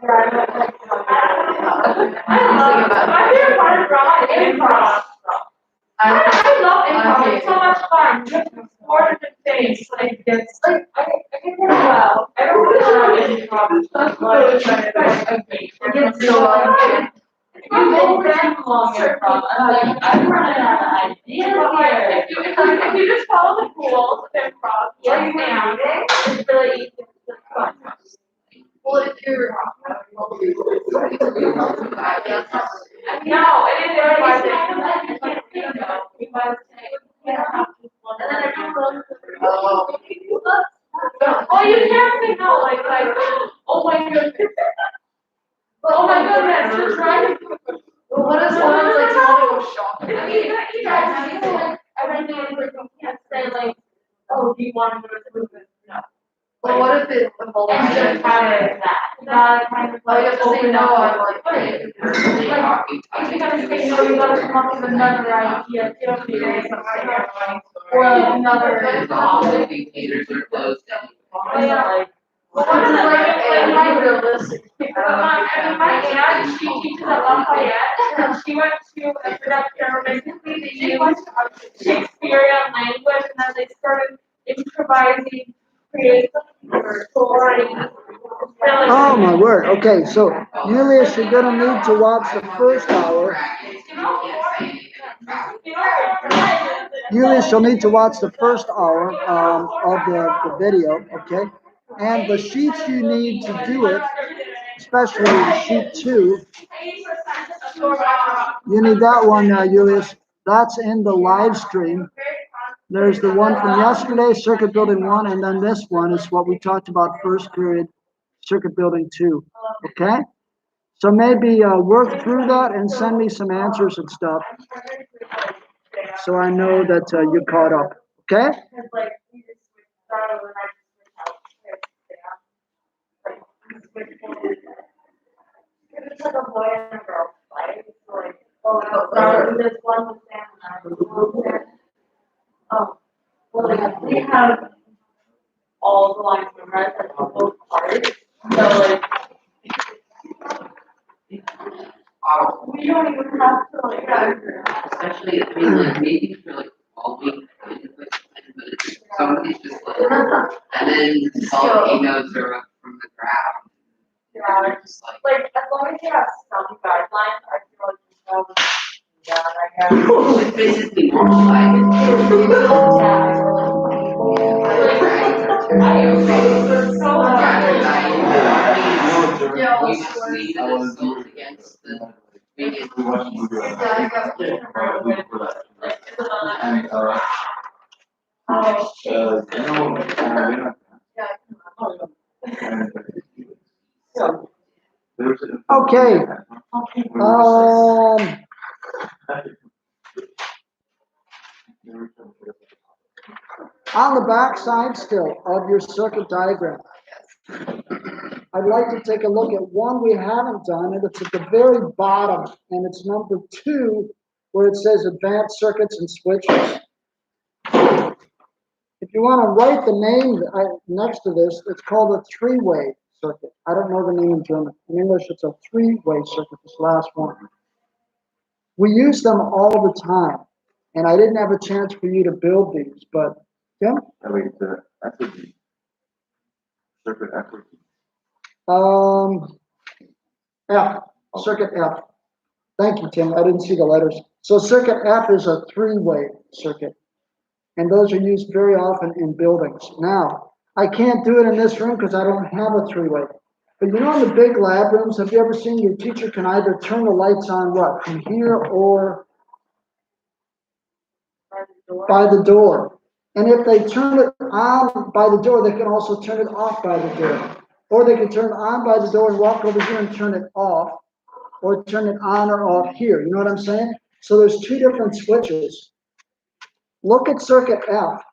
I love, my favorite part of drama is improv. I love improv, it's so much fun, you have four different things, like, it's like, I can do well, I don't really love improv, that's what it's so long. I'm very long improv, I'm running out of ideas here. If you just follow the rules of improv, yes, ma'am, it's really easy, it's fun. Well, if you're. No, it is very hard, you can't see them, you might say, you can't have people, and then everyone goes. Well, you can't say no, like, oh my goodness. Oh my goodness, just right. Well, what if someone's like, totally shocked? I mean, you guys, you know, like, I read the answer, you can't say like, oh, do you want to go to the movie? No. Well, what if it's a whole? And just have it that kind of Well, you like. have to say no, I'm like, If you gotta say no, you gotta come up with another idea, you don't need to say something. Or another. All movie theaters are closed down. Yeah. Well, what is it like my realistic? I mean, my aunt, she teaches at Lafayette, and she went to a production, basically they used Shakespearean language, and then they started improvising, creating stories. Oh, my word. Okay, so Julius, you're gonna need to watch the first hour. Julius, you'll need to watch the first hour of the video, okay? And the sheets you need to do it, especially sheet 2, you need that one, Julius. That's in the live stream. There's the one from yesterday, Circuit Building 1, and then this one is what we talked about first period, Circuit Building 2, okay? So maybe work through that and send me some answers and stuff, so I know that you're caught up, okay? It's like a boy and a girl, right? It's like, oh, there's one with Sam. Oh, well, like, we have all the lines memorized, like, on both parts, so like. We don't even have to, like, Especially, I mean, like, maybe for like all week, but it's somebody's just like, and then all the emails are up from the ground. Yeah. Just like. like, as long as you have some guidelines, I feel like you know, yeah, I guess. It's basically more like. We just need to assault against the biggest. And, Okay. On the back side still of your circuit diagram, I'd like to take a look at one we haven't done, and it's at the very bottom, and it's number 2, where it says advanced circuits and switches. If you want to write the name next to this, it's called a three-way circuit. I don't know the name in German. In English, it's a three-way circuit, this last one. We use them all the time, and I didn't have a chance for you to build these, but Tim? wait, the effigy. Circuit effigy. F, circuit F. Thank you, Tim. I didn't see the letters. So circuit F is a three-way circuit, and those are used very often in buildings. Now, I can't do it in this room because I don't have a three-way. But you know in the big lab rooms, have you ever seen your teacher can either turn the lights on what, from here or by the door? And if they turn it on by the door, they can also turn it off by the door. Or they can turn it on by the door and walk over here and turn it off, or turn it on or off here. You know what I'm saying? So there's two different switches. Look at circuit F.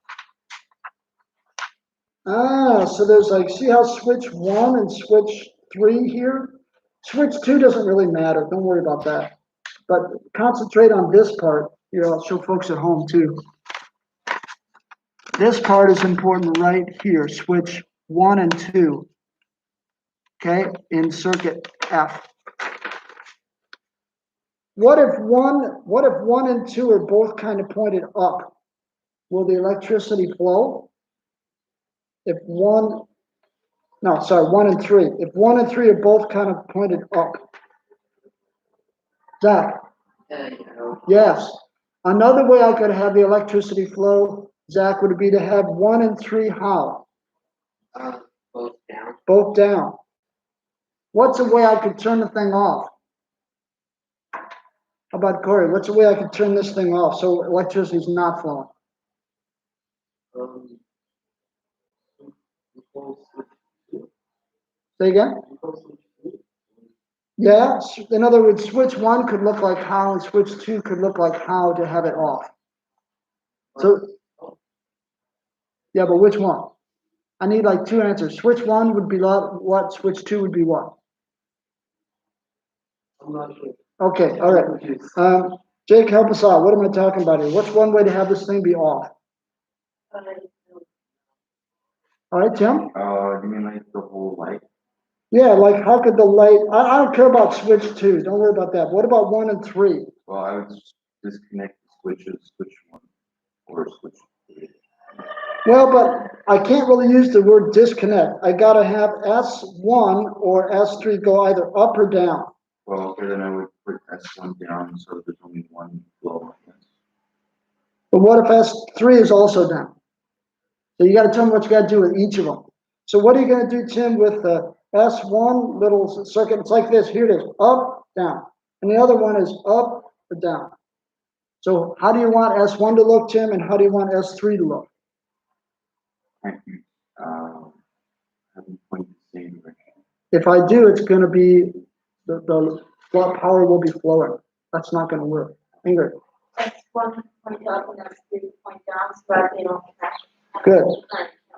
So there's like, see how switch 1 and switch 3 here? Switch 2 doesn't really matter. Don't worry about that. But concentrate on this part. Here, I'll show folks at home too. This part is important right here, switch 1 and 2. Okay, in circuit F. What if one and two are both kind of pointed up? Will the electricity flow? If one, no, sorry, one and three. If one and three are both kind of pointed up. Zach, yes. Another way I could have the electricity flow, Zach, would be to have one and three how? Both down. Both down. What's a way I could turn the thing off? How about Corey? What's a way I could turn this thing off so electricity is not flowing? Say again? Yeah, in other words, switch one could look like how and switch two could look like how to have it off. So, yeah, but which one? I need like two answers. Switch one would be what, switch two would be what? I'm not sure. Okay, all right. Jake, help us out. What am I talking about here? What's one way to have this thing be off? All right, Tim? You mean like the whole light? Yeah, like how could the light, I don't care about switch two, don't worry about that. What about one and three? Well, I would disconnect the switches, switch one, or switch three. Well, but I can't really use the word disconnect. I gotta have S1 or S3 go either up or down. Well, okay, then I would put S1 down so there's only one flow, I guess. But what if S3 is also down? So you gotta tell me what you gotta do with each of them. So what are you gonna do, Tim, with the S1 little circuit? It's like this, here it is, up, down. And the other one is up or down. So how do you want S1 to look, Tim, and how do you want S3 to look? Can't you, have them point the same direction? If I do, it's gonna be, the power will be flowing. That's not gonna work. Ingrid, That's 1 point up and that's 3 point down, so that they don't catch. good.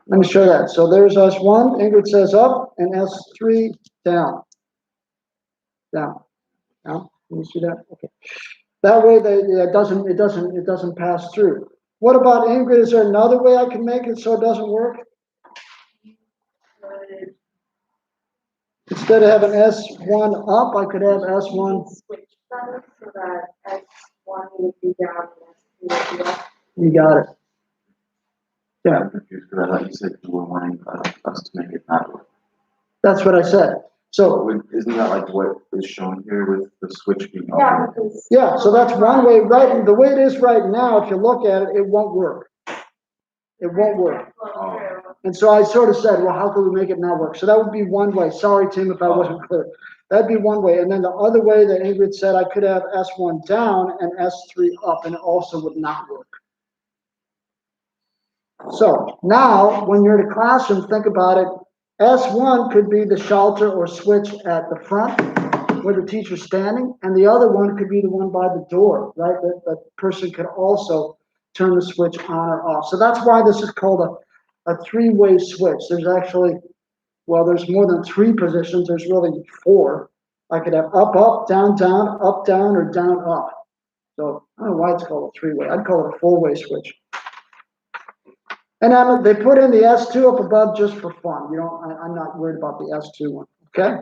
Let me show that. So there's S1, Ingrid says up, and S3 down. Down. Down. Can you see that? Okay. That way it doesn't pass through. What about Ingrid? Is there another way I can make it so it doesn't work? Instead of having S1 up, I could have S1. Switch them so that S1 would be down and S2 would be up. You got it. Yeah, I'm confused because I thought you said you were wanting us to make it not work. that's what I said. So, Isn't that like what is shown here with the switch being Yeah, up? because. yeah, so that's one way, right? The way it is right now, if you look at it, it won't work. It won't work. And so I sort of said, well, how can we make it not work? So that would be one way. Sorry, Tim, if I wasn't clear. That'd be one way. And then the other way that Ingrid said, I could have S1 down and S3 up, and it also would not work. So now, when you're in a classroom, think about it. S1 could be the shelter or switch at the front where the teacher's standing, and the other one could be the one by the door, right? That person could also turn the switch on or off. So that's why this is called a three-way switch. There's actually, well, there's more than three positions. There's really four. I could have up, up, down, down, up, down, or down, up. So I don't know why it's called a three-way. I'd call it a four-way switch. And they put in the S2 up above just for fun. You know, I'm not worried about the S2 one, okay?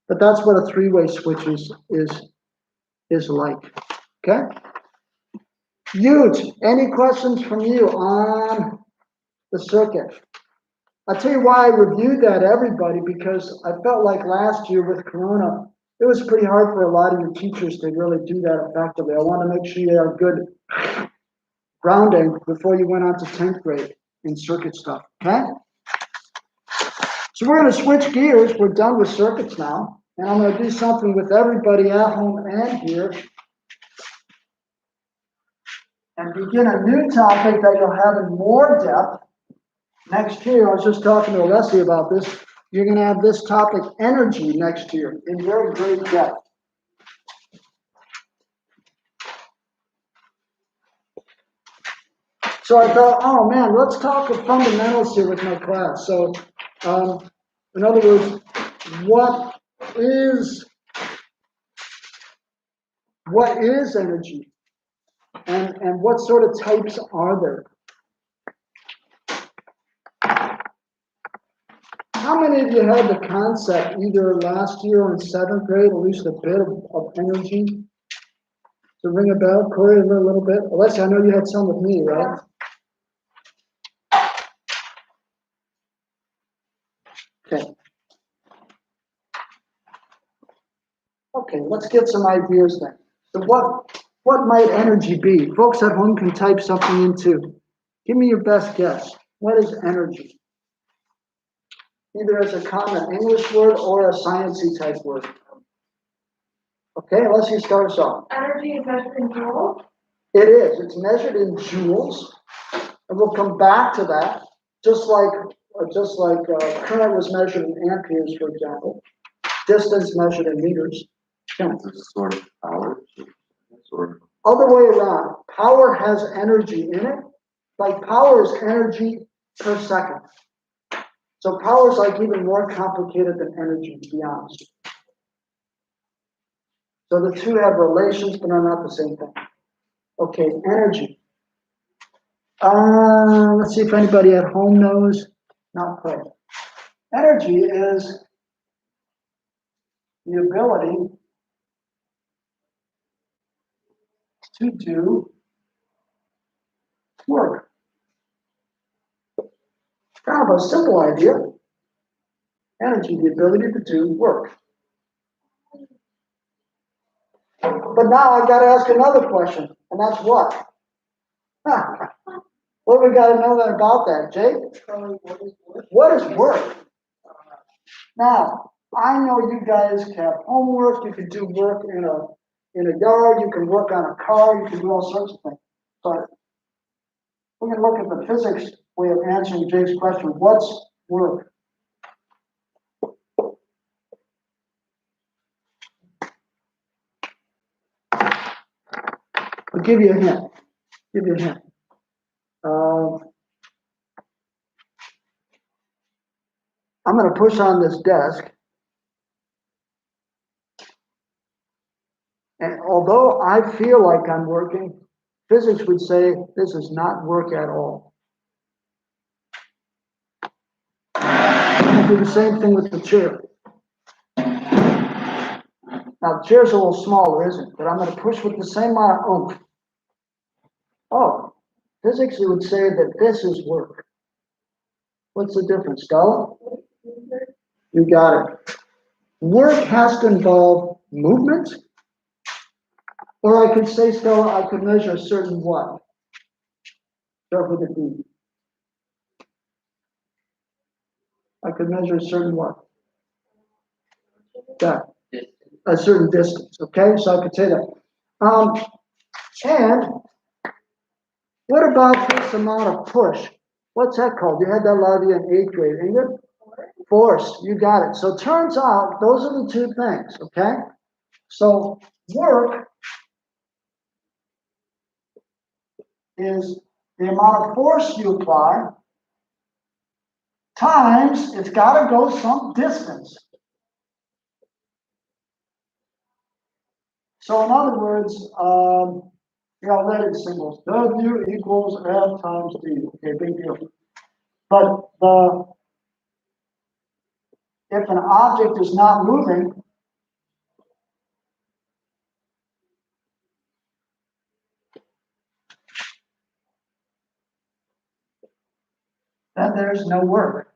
But that's what a three-way switch is like, okay? Huge. Any questions from you on the circuit? I'll tell you why I reviewed that, everybody, because I felt like last year with Corona, it was pretty hard for a lot of your teachers to really do that effectively. I want to make sure you have good grounding before you went on to 10th grade in circuit stuff, okay? So we're going to switch gears. We're done with circuits now, and I'm going to do something with everybody at home and here, and begin a new topic that you'll have in more depth next year. I was just talking to Alessi about this. You're going to have this topic, energy, next year in very great depth. So I thought, oh man, let's talk of fundamentals here with my class. So, in other words, what is energy? And what sort of types are there? How many of you had the concept either last year or in 7th grade, at least a bit of energy? To ring a bell, Corey, a little bit? Alessia, I know you had some with me, right? Okay. Okay, let's get some ideas then. So what might energy be? Folks at home can type something into. Give me your best guess. What is energy? Either as a common English word or a sciencey type word. Okay, let's you start us off. Energy is measured in joules. It is. It's measured in joules, and we'll come back to that. Just like current was measured in amperes, for example. Distance measured in meters. Yeah. It's a sort of power, sort of. Other way around. Power has energy in it. Like power is energy per second. So power is like even more complicated than energy, to be honest. So the two have relations, but are not the same thing. Okay, energy. Let's see if anybody at home knows. Not quite. Energy is the ability to do work. Kind of a simple idea. Energy, the ability to do work. But now I've got to ask another question, and that's what? What do we got to know that about that, Jake? What is work? Now, I know you guys have homework, you can do work in a yard, you can work on a car, you can do all sorts of things. But we can look at the physics way of answering Jake's question. What's work? I'll give you a hint. I'm going to push on this desk. And although I feel like I'm working, physics would say this is not work at all. I do the same thing with the chair. Now, the chair's a little smaller, isn't it? But I'm going to push with the same amount of oomph. Oh, physics would say that this is work. What's the difference, Stella? You got it. Work has to involve movement. Or I could say, Stella, I could measure a certain what? Start with a D. I could measure a certain what? Yeah, a certain distance, okay? So I could say that. And what about this amount of push? What's that called? You had that lobby in 8th grade, Ingrid? Force, you got it. So it turns out those are the two things, okay? So work is the amount of force you apply times it's got to go some distance. So in other words, related symbols. W equals F times D. Okay, big deal. But if an object is not moving, then there's no work.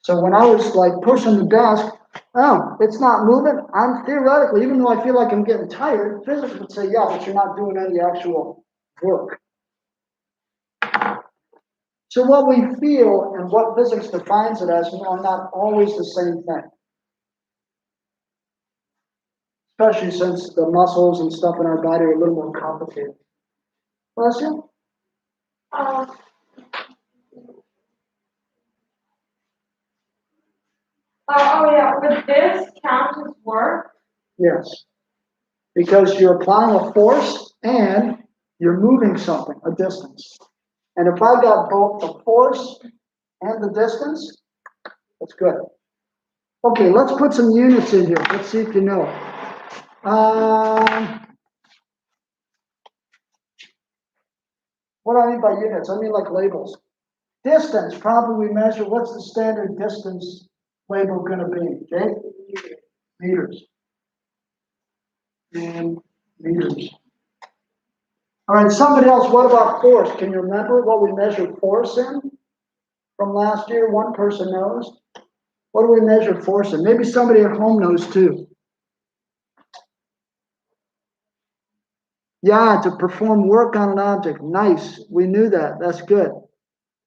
So when I was like pushing the desk, oh, it's not moving. I'm theoretically, even though I feel like I'm getting tired, physics would say, yeah, but you're not doing any actual work. So what we feel and what physics defines it as are not always the same thing. Especially since the muscles and stuff in our body are a little more complicated. Bless you. Oh yeah, would this count as work? Yes. Because you're applying a force and you're moving something, a distance. And if I got both the force and the distance, that's good. Okay, let's put some units in here. Let's see if you know. What do I mean by units? I mean like labels. Distance, probably we measure, what's the standard distance label gonna be, Jake? Meters. And meters. All right, somebody else, what about force? Can you remember what we measured force in from last year? One person knows. What do we measure force in? Maybe somebody at home knows too. Yeah, to perform work on an object. Nice. We knew that. That's good.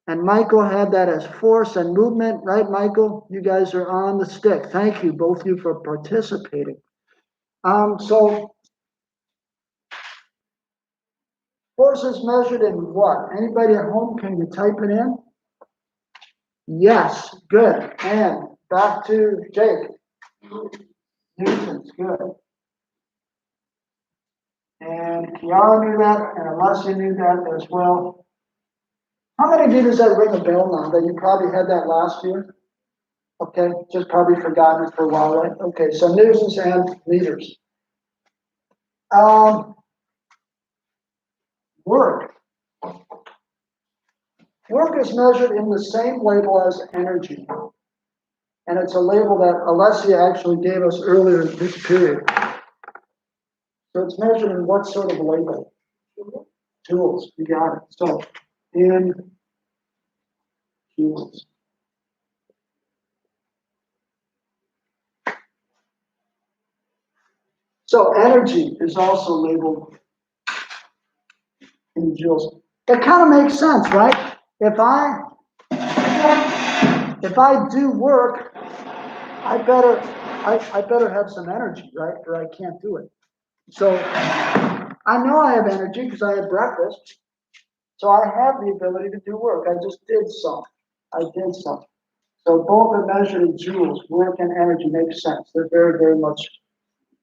And Michael had that as force and movement, right, Michael? You guys are on the stick. Thank you, both of you, for participating. So force is measured in what? Anybody at home, can you type it in? Yes, good. And back to Jake. Newton's good. And Kiara knew that, and Alessia knew that as well. How many of you does that ring a bell now? That you probably had that last year? Okay, just probably forgotten it for a while, right? Okay, so newtons and meters. Work. Work is measured in the same label as energy. And it's a label that Alessia actually gave us earlier in this period. So it's measured in what sort of label? Joules, you got it. So in joules. So energy is also labeled in joules. It kind of makes sense, right? If I do work, I better have some energy, right? Or I can't do it. So I know I have energy because I had breakfast. So I have the ability to do work. I just did some. So both are measured in joules. Work and energy makes sense. They're very, very much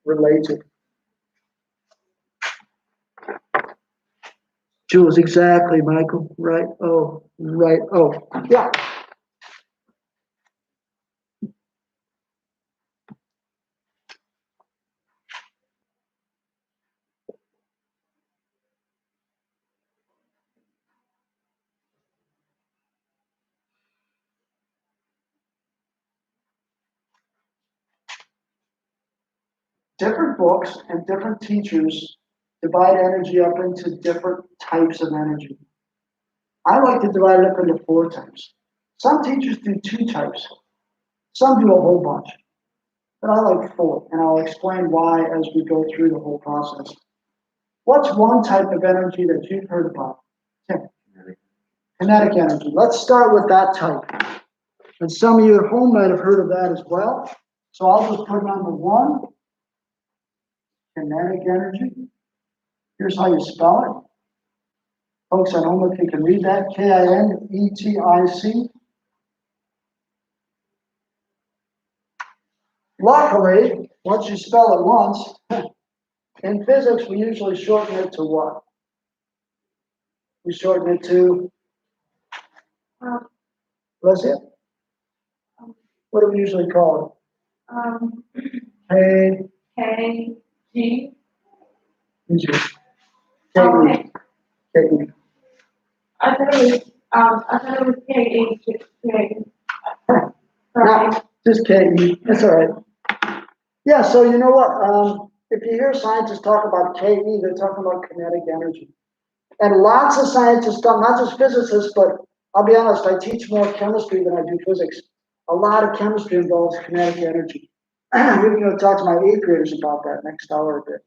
related. Joules, exactly, Michael. Right. Oh, right. Oh, yeah. Different books and different teachers divide energy up into different types of energy. I like to divide it up into 4 types. Some teachers do 2 types. Some do a whole bunch. But I like 4, and I'll explain why as we go through the whole process. What's one type of energy that you've heard about? Tim? Kinetic energy. Let's start with that type. And some of you at home might have heard of that as well. So I'll just put number 1, kinetic energy. Here's how you spell it. Folks at home, if you can read that, Kinetic. Luckily, once you spell it once, in physics, we usually shorten it to what? We shorten it to, what's it? What do we usually call it? K. K, G. K. I thought it was K, H, K. Sorry. No, just K. That's all right. Yeah, so you know what? If you hear scientists talk about KE, they're talking about kinetic energy. And lots of scientists, not just physicists, but I'll be honest, I teach more chemistry than I do physics. A lot of chemistry involves kinetic energy. We're going to talk to my 8th graders about that next hour a bit.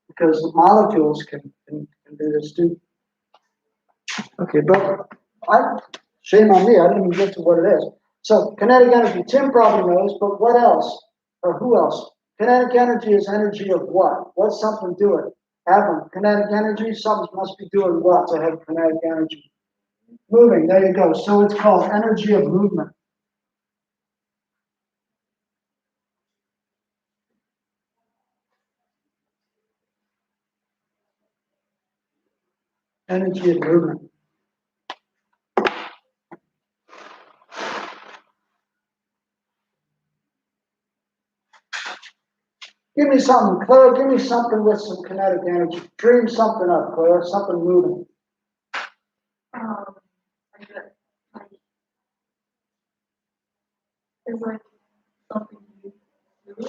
Because molecules can do this too. Okay, but shame on me, I didn't even get to what it is. So kinetic energy, Tim probably knows, but what else? Or who else? Kinetic energy is energy of what? What's something do it? Evan, kinetic energy, something must be doing what to have kinetic energy? Moving, there you go. So it's called energy of movement. Energy of movement. Give me something, Claire, give me something with some kinetic energy. Dream something up, Claire, something moving. Like the- is like something you do,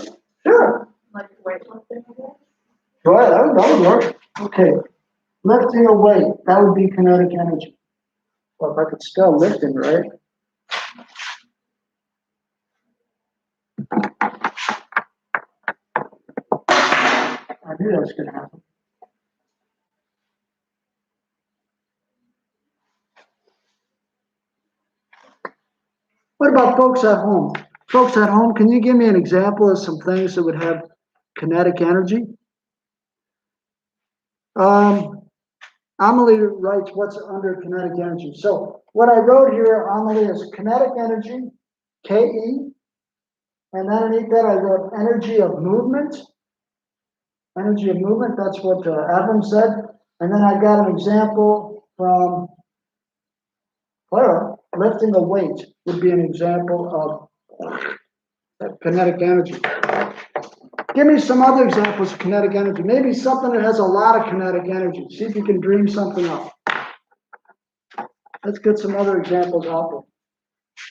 Sure. like weightlifting, I guess. Right, that would work. Okay. Lifting a weight, that would be kinetic energy. Well, if I could spell lifting, right? I knew that was gonna happen. What about folks at home? Folks at home, can you give me an example of some things that would have kinetic energy? Amelie writes what's under kinetic energy. So what I wrote here, Amelie, is kinetic energy, KE, and underneath that I wrote energy of movement. Energy of movement, that's what Evan said. And then I got an example from Clara, lifting a weight would be an example of kinetic energy. Give me some other examples of kinetic energy. Maybe something that has a lot of kinetic energy. See if you can dream something up. Let's get some other examples out there.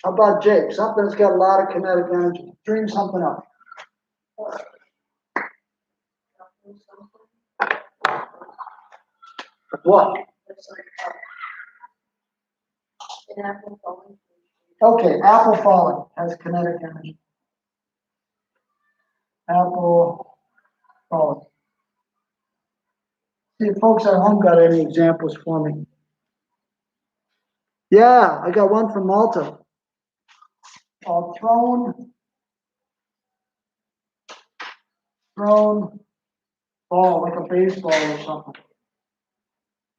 How about Jake? Something that's got a lot of kinetic energy. Dream something up. What? An apple falling. Okay, apple falling has kinetic energy. Apple falling. See if folks at home got any examples for me. Yeah, I got one from Malta. Thrown ball, like a baseball or something.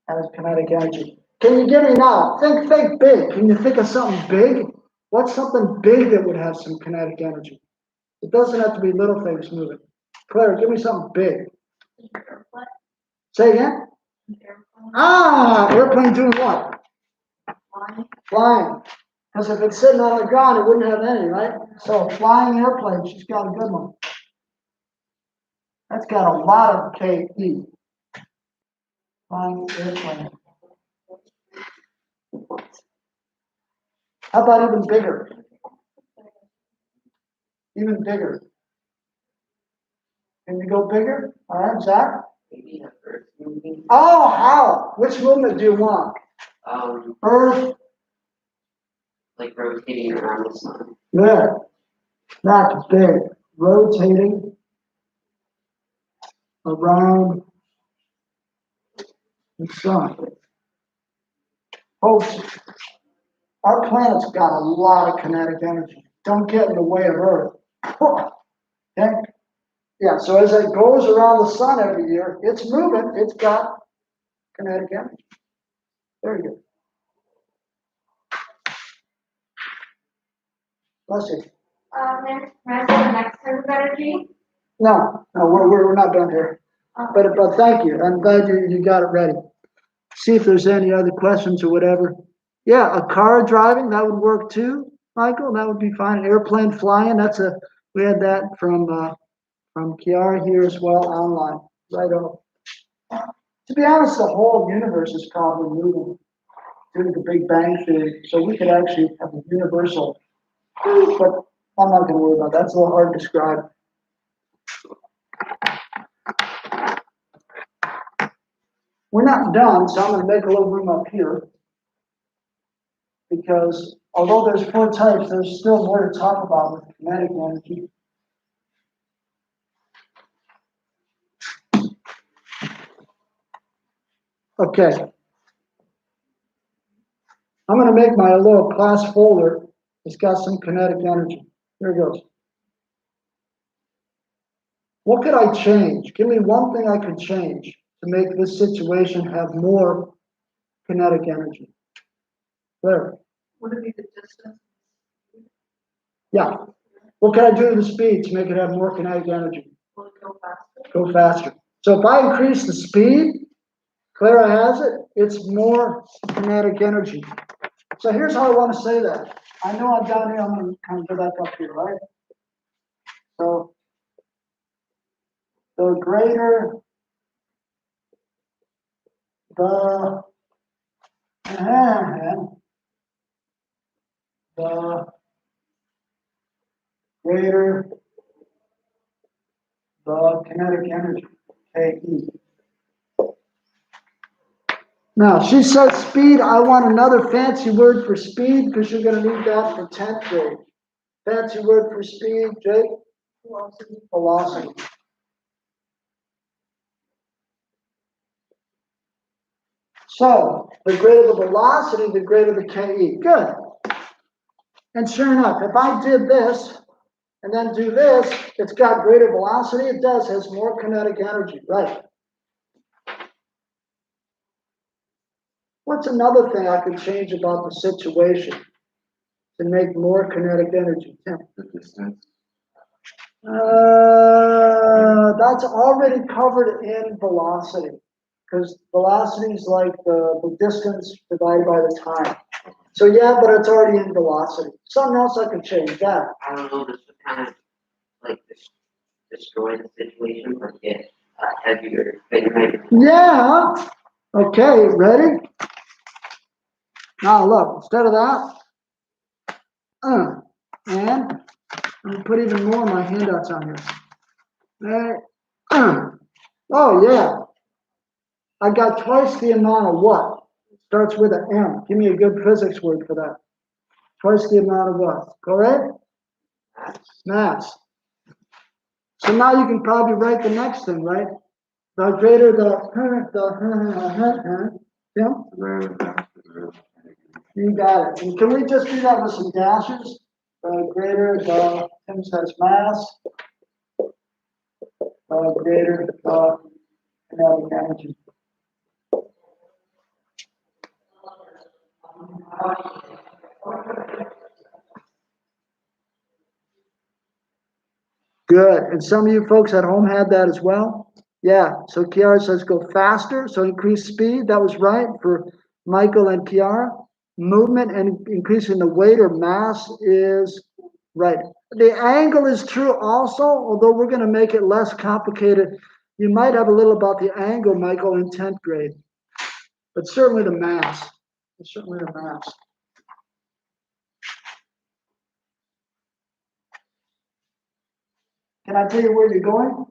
Has kinetic energy. Can you give me now? Think big. Can you think of something big? What's something big that would have some kinetic energy? It doesn't have to be little things moving. Claire, give me something big. Airplane. Say again? Airplane. Airplane doing what? Flying. Flying. Because if it's sitting on the ground, it wouldn't have any, right? So flying airplane, she's got a good one. That's got a lot of KE. Flying airplane. How about even bigger? Even bigger. Can you go bigger? All right, Zach? Maybe the Earth moving. Oh, how? Which movement do you want? Earth? Like rotating around the sun. There. That's big. Rotating around the sun. Folks, our planet's got a lot of kinetic energy. Don't get in the way of Earth. Okay? Yeah, so as it goes around the sun every year, it's moving, it's got kinetic energy. Very good. Bless you. Can I say the next type of energy? No, we're not done here. But thank you. I'm glad you got it ready. See if there's any other questions or whatever. Yeah, a car driving, that would work too, Michael. That would be fine. An airplane flying, we had that from Kiara here as well online. Right on. To be honest, the whole universe is probably moving due to the Big Bang Theory. So we could actually have a universal, but I'm not gonna worry about that. It's a little hard to describe. We're not done, so I'm gonna make a little room up here. Because although there's 4 types, there's still more to talk about with kinetic energy. Okay. I'm gonna make my little class folder. It's got some kinetic energy. Here it goes. What could I change? Give me one thing I could change to make this situation have more kinetic energy. There. Would it be the distance? Yeah. What can I do to the speed to make it have more kinetic energy? Will it go faster? Go faster. So if I increase the speed, Clara has it, it's more kinetic energy. So here's how I want to say that. I know I'm down here, I'm going to kind of go back up here, right? So the greater the greater the kinetic energy, KE. Now, she said speed. I want another fancy word for speed because you're going to need that for 10th grade. Fancy word for speed, Jake? Velocity. Velocity. So, the greater the velocity, the greater the KE. Good. And sure enough, if I did this and then do this, it's got greater velocity. It does, has more kinetic energy, right? What's another thing I could change about the situation to make more kinetic energy? Tim? The distance. That's already covered in velocity, because velocity is like the distance divided by the time. So yeah, but it's already in velocity. Something else I could change, that. I don't know, this would kind of like destroy the situation, but get heavier thing. Yeah. Okay, ready? Now look, instead of that, and let me put even more of my handouts on here. There. Oh yeah. I got twice the amount of what? Starts with an M. Give me a good physics word for that. Twice the amount of what? Correct? Mass. So now you can probably write the next thing, right? The greater yeah, you got it. And can we just do that with some dashes? The greater the, Tim says mass, greater the kinetic energy. Good. And some of you folks at home had that as well? Yeah. So Kiara says go faster. So increase speed. That was right for Michael and Kiara. Movement and increasing the weight or mass is right. The angle is true also, although we're going to make it less complicated. You might have a little about the angle, Michael, in 10th grade. But certainly the mass. Certainly the mass. Can I tell you where you're going?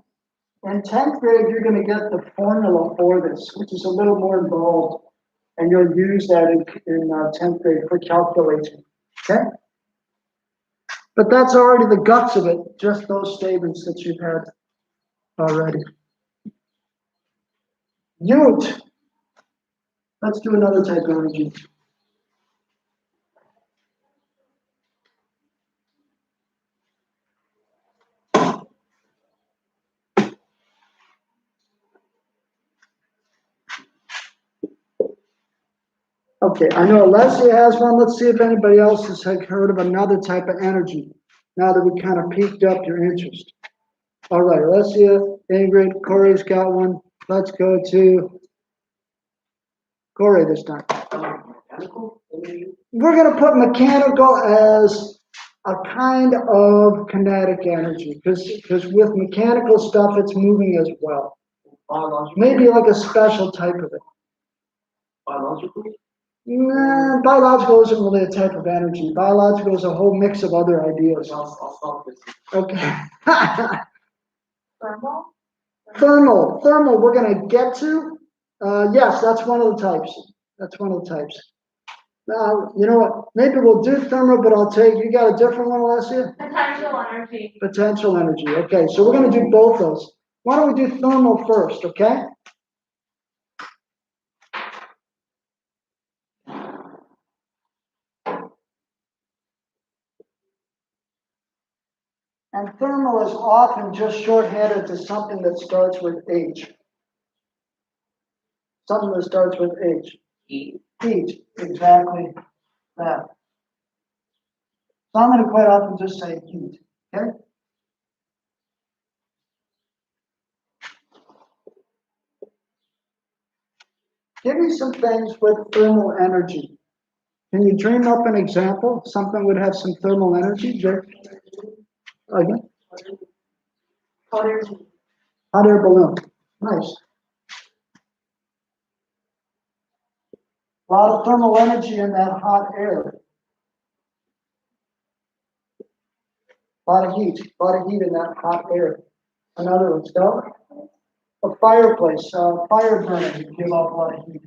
In 10th grade, you're going to get the formula for this, which is a little more involved, and you'll use that in 10th grade for calculating, okay? But that's already the guts of it, just those statements that you've had already. Ute. Let's do another type of energy. Okay, I know Alessia has one. Let's see if anybody else has heard of another type of energy, now that we kind of piqued up your interest. All right, Alessia, Ingrid, Corey's got one. Let's go to Corey this time. We're going to put mechanical as a kind of kinetic energy, because with mechanical stuff, it's moving as well. Maybe like a special type of it. Biological? Nah, biological isn't really a type of energy. Biological is a whole mix of other ideas. I'll stop this. Okay. Thermal? Thermal, we're going to get to. Yes, that's one of the types. That's one of the types. You know what? Maybe we'll do thermal, but I'll take, you got a different one, Alessia? Potential energy. Potential energy. Okay, so we're going to do both those. Why don't we do thermal first, okay? And thermal is often just shorthanded to something that starts with H. Something that starts with H. Heat. Heat, exactly that. So I'm going to quite often just say heat, okay? Give me some things with thermal energy. Can you dream up an example? Something would have some thermal energy? Again? Hot air. Hot air balloon. Nice. A lot of thermal energy in that hot air. Lot of heat in that hot air. Another one, Stella? A fireplace, fire burning, give off a lot of heat.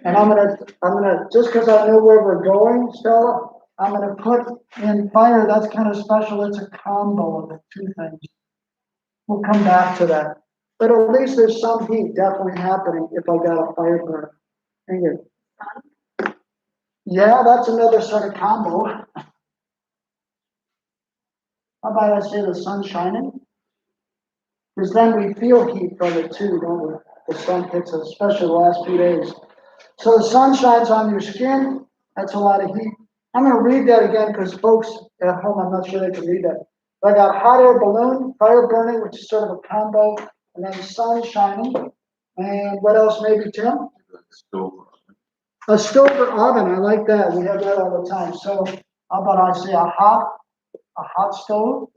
And I'm gonna, just because I know where we're going, Stella, I'm gonna put in fire, that's kind of special, it's a combo of the two things. We'll come back to that. But at least there's some heat definitely happening if I got a fire burner. Hang it. Yeah, that's another sort of combo. How about I say the sun shining? Because then we feel heat from it too, don't we? The sun hits us, especially the last few days. So the sun shines on your skin, that's a lot of heat. I'm gonna read that again because folks at home, I'm not sure they can read that. I got hot air balloon, fire burning, which is sort of a combo, and then sun shining. And what else maybe, Tim? Stove. A stove or oven, I like that, we have that all the time. So how about I say a hot stove?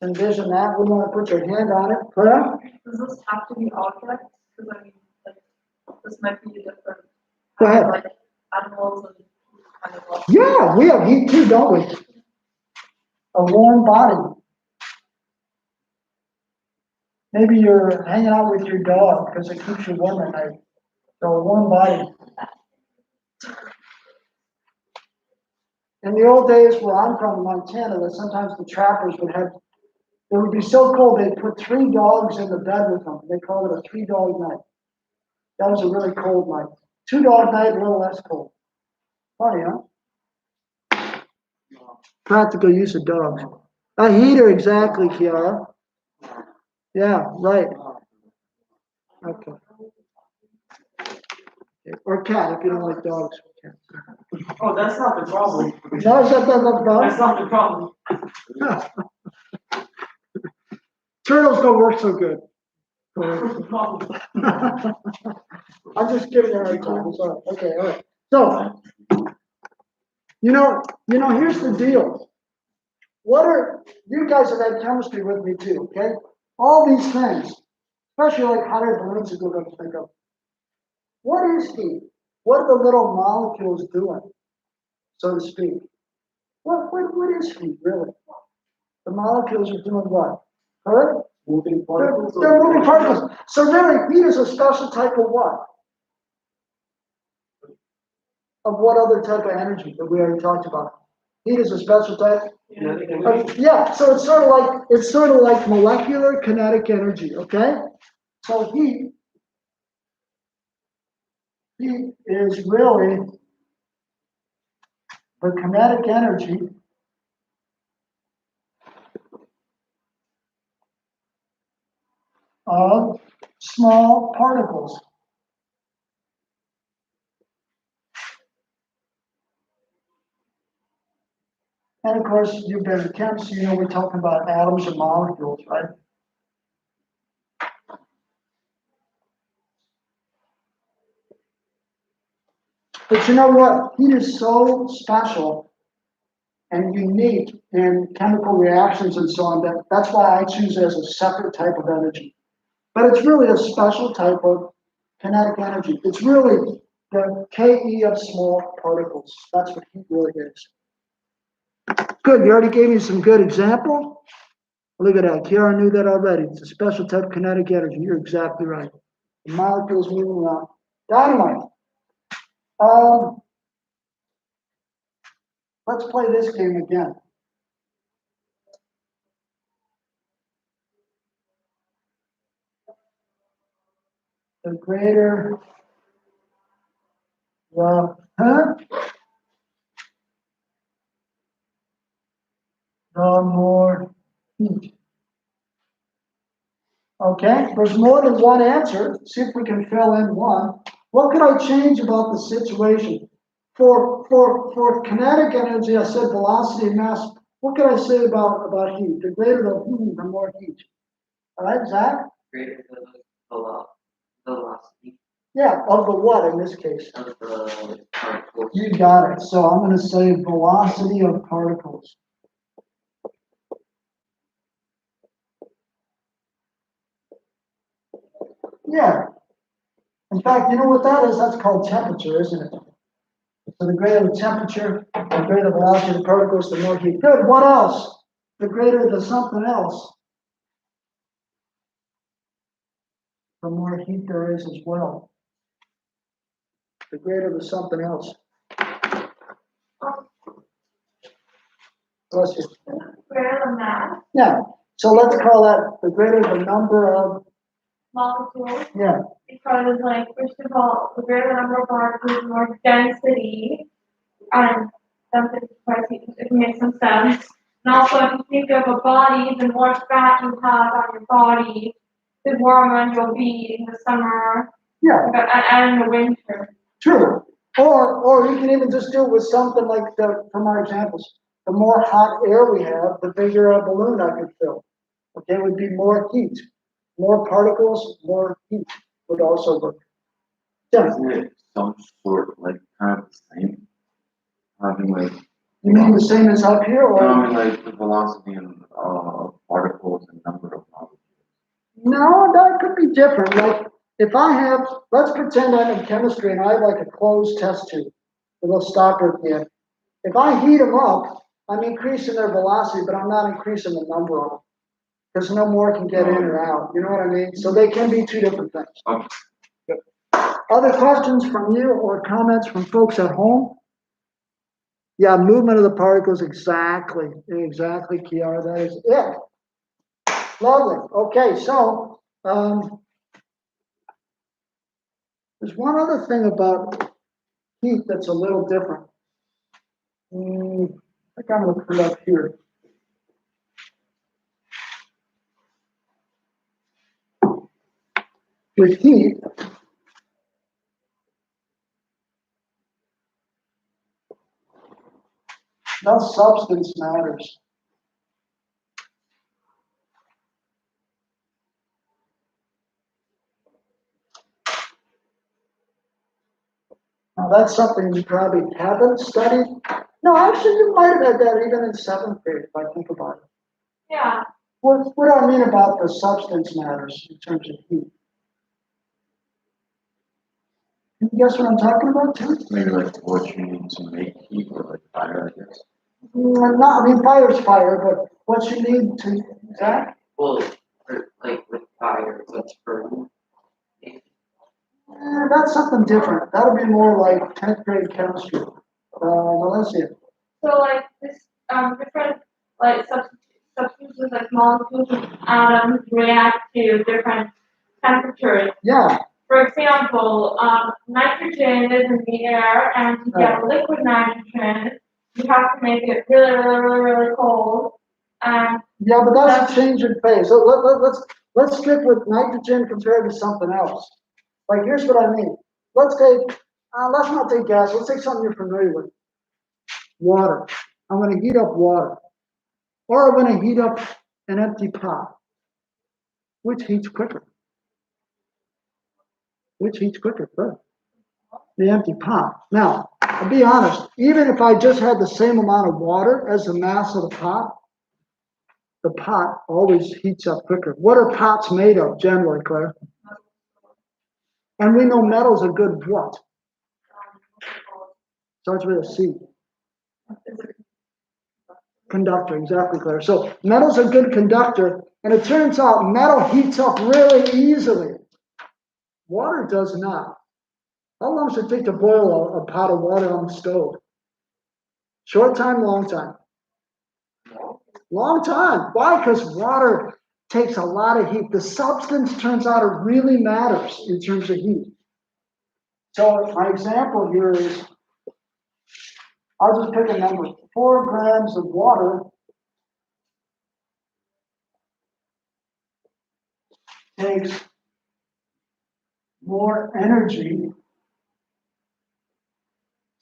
Envision that, we wanna put your hand on it, huh? Does this have to be objects? Cause I mean, like, this might be a different. Go ahead. Like animals and kind of. Like- Yeah, we have heat too, don't we? A warm body. Maybe you're hanging out with your dog because it keeps you warm at night. So a warm body. In the old days where I'm from, Montana, that sometimes the trappers would have, it would be so cold, they'd put 3 dogs in the bed with them. They called it a 3-dog night. That was a really cold night. 2-dog night, a little less cold. Funny, huh? Practical use of dogs. A heater, exactly, Kiara. Yeah, right. Okay. Or cat, if you don't like dogs. Oh, that's not the problem. No, is that the That's dog? not the problem. Turtles don't work so good. That's the problem. I'm just giving you a hard time, sorry. Okay, all right. So, here's the deal. You guys have had chemistry with me too, okay? All these things, especially like hot air balloons, is what I'm thinking of. What is heat? What are the little molecules doing, so to speak? What is heat, really? The molecules are doing what? Huh? Moving particles. They're moving particles. So really, heat is a special type of what? Of what other type of energy that we already talked about? Heat is a special type. Yeah, so it's sort of like molecular kinetic energy, okay? So heat is really the kinetic energy of small particles. And of course, you've been in chem, so we're talking about atoms and molecules, right? But you know what? Heat is so special and unique in chemical reactions and so on that's why I choose it as a separate type of energy. But it's really a special type of kinetic energy. It's really the Ke of small particles. That's what heat really is. Good, you already gave me some good example. Look at that, Kiara knew that already. It's a special type of kinetic energy. You're exactly right. The molecules moving around. Dynamite. Let's play this game again. The greater the, the more heat. Okay, there's more than one answer. See if we can fill in one. What could I change about the situation? For kinetic energy, I said velocity and mass. What could I say about heat? The greater the heat, the more heat. All right, Zach? Greater the velocity Yeah, of the what in this case? of the particles. You got it. So I'm going to say velocity of particles. Yeah, In fact, you know what that is? That's called temperature, isn't it? So the greater the temperature, the greater the velocity of the particles, the more heat. Good, what else? The greater the something else, the more heat there is as well. The greater the something else. Bless you. Greater the mass, Yeah, so let's call that the greater the number of, molecules, yeah, because like, first of all, the greater the number of molecules, the more density, and density it makes some sense. And also, if you think of a body, the more fat you have on your body, the warmer you'll be in the summer, yeah, and in the winter. true. Or you can even just do it with something like from our examples. The more hot air we have, the bigger a balloon I could fill. Okay, it would be more heat. More particles, more heat would also work. Yeah, Isn't it some sort like kind of the same? Having like, you mean the same as up here, or? like the velocity and, particles and number of molecules. No, that could be different. Like, if I have, let's pretend I'm in chemistry and I have like a closed test tube with a stopper at the end. If I heat them up, I'm increasing their velocity, but I'm not increasing the number of them. Because no more can get in or out. You know what I mean? So they can be two different things. Okay. Other questions from you or comments from folks at home? Yeah, movement of the particles, exactly, Kiara, that is it. Lovely. Okay, so there's one other thing about heat that's a little different. I think I'm gonna put it up here. With heat, no substance matters. Now that's something you probably haven't studied. No, actually, you might have had that even in seventh grade, if I think about it. Yeah, What do I mean about the substance matters in terms of heat? Can you guess what I'm talking about, Tim? Maybe like what you need to make heat or like fire, I guess. I mean, fire's fire, but what you need to, Zach? Well, like with fire, what's burning? That's something different. That'll be more like 10th grade chemistry. Let's see. so like this, different, like substances like molecules and atoms react to different temperatures. Yeah, For example, nitrogen is in the air, and to get liquid nitrogen, you have to make it really, really, really, really cold. And yeah, but that's a change in phase. So let's stick with nitrogen compared to something else. Like, here's what I mean. Let's not take gas. Let's take something you're familiar with. Water. I'm going to heat up water. Or I'm going to heat up an empty pot. Which heats quicker? Which heats quicker? Good. The empty pot. Now, I'll be honest, even if I just had the same amount of water as the mass of the pot always heats up quicker. What are pots made of generally, Claire? And we know metal's a good what? Starts with a C. Conductor, exactly, Claire. So metal's a good conductor, and it turns out metal heats up really easily. Water does not. How long does it take to boil a pot of water on the stove? Short time, long time? Long time. Why? Because water takes a lot of heat. The substance turns out it really matters in terms of heat. So my example here is, I'll just pick a number. 4 grams of water takes more energy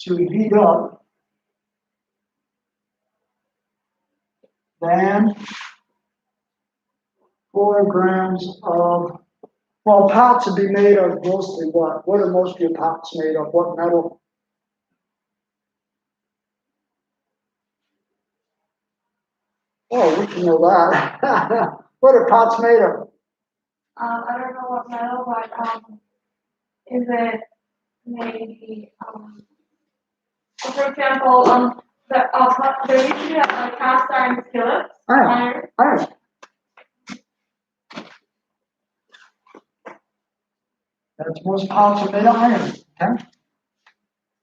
to heat up than 4 grams of, well, pots would be made of mostly what? What are most of your pots made of? What metal? Oh, we can know that. What are pots made of? I don't know what metal, but is it maybe, so for example, there used to be like cast iron skillets. Iron. Iron. That's most powerful made of iron, okay?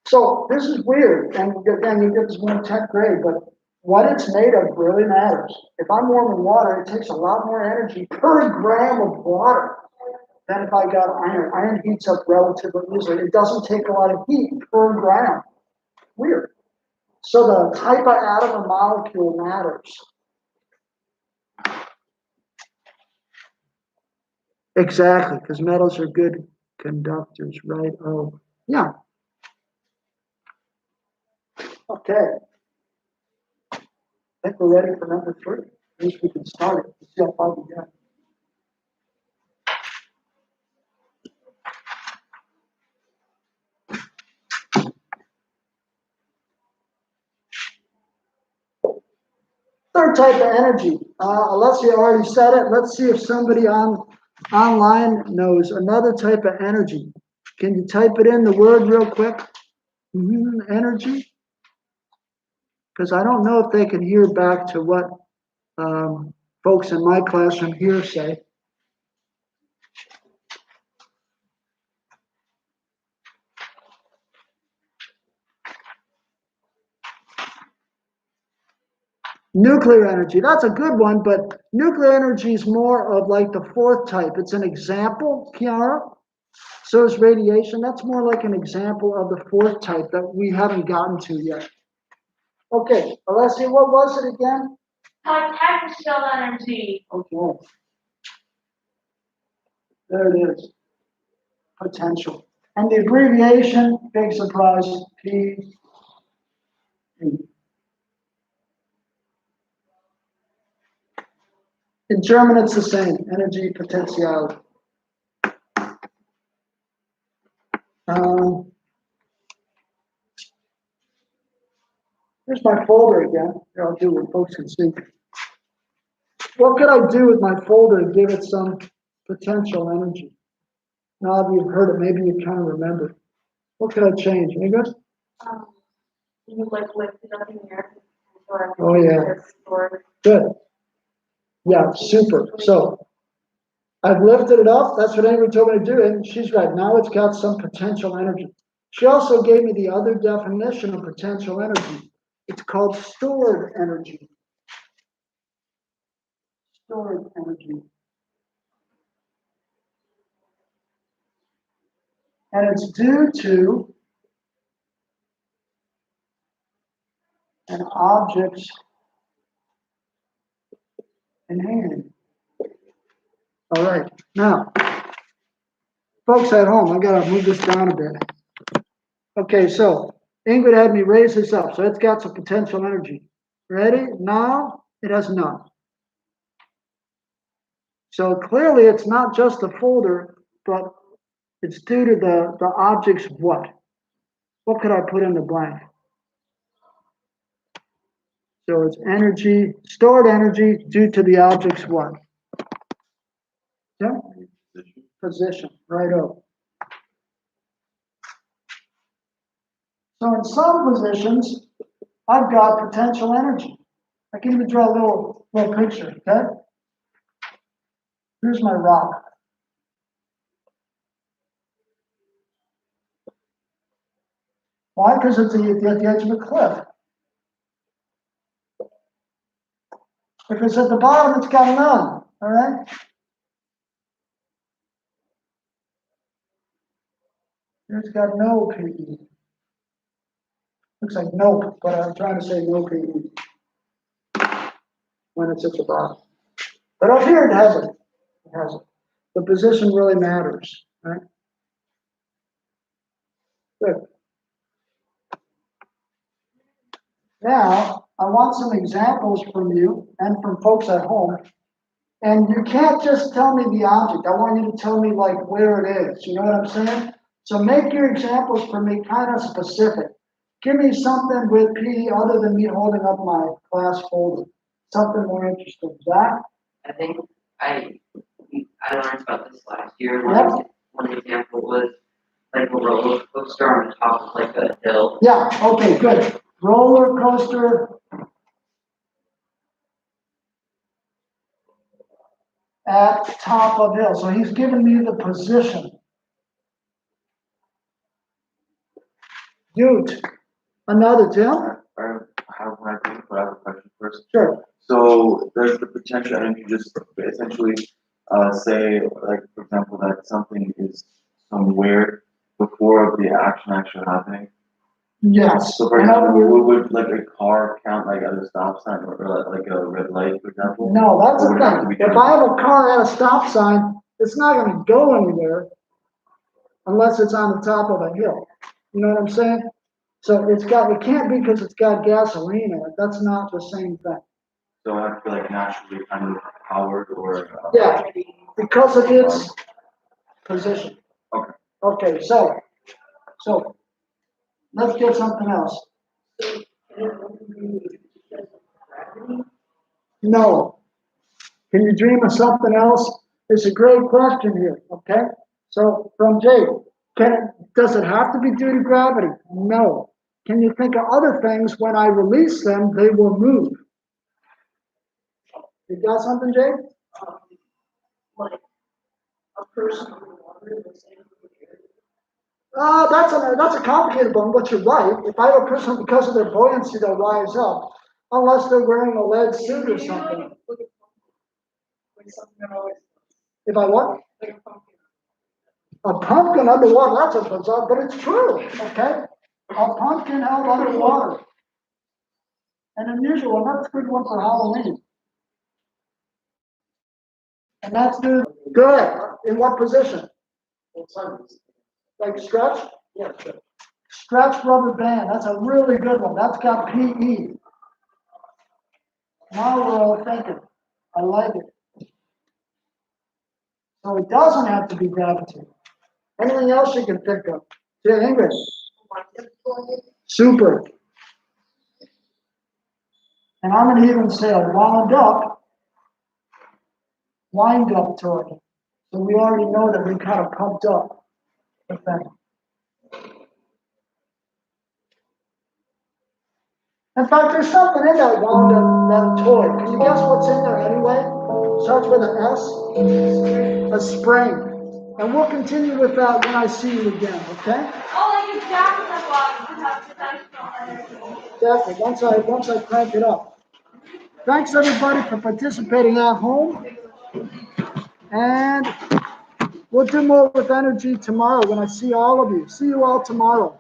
So this is weird, and again, you get this more in 10th grade, but what it's made of really matters. If I'm warming water, it takes a lot more energy per gram of water than if I got iron. Iron heats up relatively easily. It doesn't take a lot of heat per gram. Weird. So the type of atom or molecule matters. Exactly, because metals are good conductors, right? Oh, yeah. Okay. I think we're ready for number 3. At least we can start it. Let's see how far we get. Third type of energy. Alessia already said it. Let's see if somebody online knows another type of energy. Can you type it in the word real quick? Energy. Because I don't know if they can hear back to what folks in my classroom here say. Nuclear energy, that's a good one, but nuclear energy is more of like the 4th type. It's an example, Kiara. So is radiation. That's more like an example of the 4th type that we haven't gotten to yet. Okay, Alessia, what was it again? Potential energy. Okay. There it is. Potential. And the abbreviation, big surprise, P. In German, it's the same, energy potentiality. Here's my folder again. Here, I'll do what folks can see. What could I do with my folder to give it some potential energy? Now that you've heard it, maybe you kind of remember. What could I change? Any good? You like lift it up in the air. Oh, yeah. Good. Yeah, super. So I've lifted it up. That's what Ingrid told me to do. And she's right. Now it's got some potential energy. She also gave me the other definition of potential energy. It's called stored energy. Stored energy. And it's due to an object's in hand. All right. Now, folks at home, I gotta move this down a bit. Okay, so Ingrid had me raise this up, so it's got some potential energy. Ready? Now it has none. So clearly it's not just a folder, but it's due to the object's what? What could I put in the blank? So it's energy, stored energy due to the object's what? Yeah? Position, right over. So in some positions, I've got potential energy. I can even draw a little picture, okay? Here's my rock. Why? Because it's at the edge of a cliff. If it's at the bottom, it's got none, all right? Here's got no PE. Looks like nope, but I'm trying to say no PE when it's at the bottom. But up here, it has it. It has it. The position really matters, right? Good. Now, I want some examples from you and from folks at home. And you can't just tell me the object. I want you to tell me like where it is. You know what I'm saying? So make your examples for me kind of specific. Give me something with PE other than me holding up my class folder. Something more interesting. Zach? I think I learned about this last year. Yep. One example was like a roller coaster on top of like a hill. Yeah, okay, good. Roller coaster. At top of hill, so he's giving me the position. Huge. Another, Jim? I have a question first. Sure. So there's the potential, and you just essentially say, like, for example, that something is somewhere before the action actually happening. Yes. So for In other example, words- would like a car count like at a stop sign or like a red light, for example? No, that's Or the would it have to thing. be If I have a car at a stop sign, it's not gonna go anywhere unless it's on the top of a hill. You know what I'm saying? So it can't be because it's got gasoline in it. That's not the same thing. So I feel like naturally kind of powered or. Yeah, because of its position. Okay. Okay, so let's get something else. No. Can you dream of something else? It's a great question here, okay? So from Jake, does it have to be due to gravity? No. Can you think of other things when I release them, they will move? You got something, Jake? Like a person in water, the same. That's a complicated one, but you're right. If I have a person, because of their buoyancy, they'll rise up, unless they're wearing a lead suit or something. Like something that always, If I what? like a pumpkin. A pumpkin underwater, that's a bizarre, but it's true, okay? A pumpkin held underwater. An unusual one, that's a good one for Halloween. And that's good. Good. In what position? Like stretch? Yeah. Stretch rubber band, that's a really good one. That's got PE. Now we're all thinking. I like it. So it doesn't have to be gravity. Anything else you can think of? Yeah, Ingrid. Super. And I'm gonna even say a wind up toy. So we already know that we kind of pumped up with that. In fact, there's something in that wound up, that toy. Can you guess what's in there anyway? Starts with an S. A spring. And we'll continue with that when I see you again, okay? Oh, like a jack in the box to have potential energy. Definitely, once I crank it up. Thanks everybody for participating at home. And we'll do more with energy tomorrow when I see all of you. See you all tomorrow.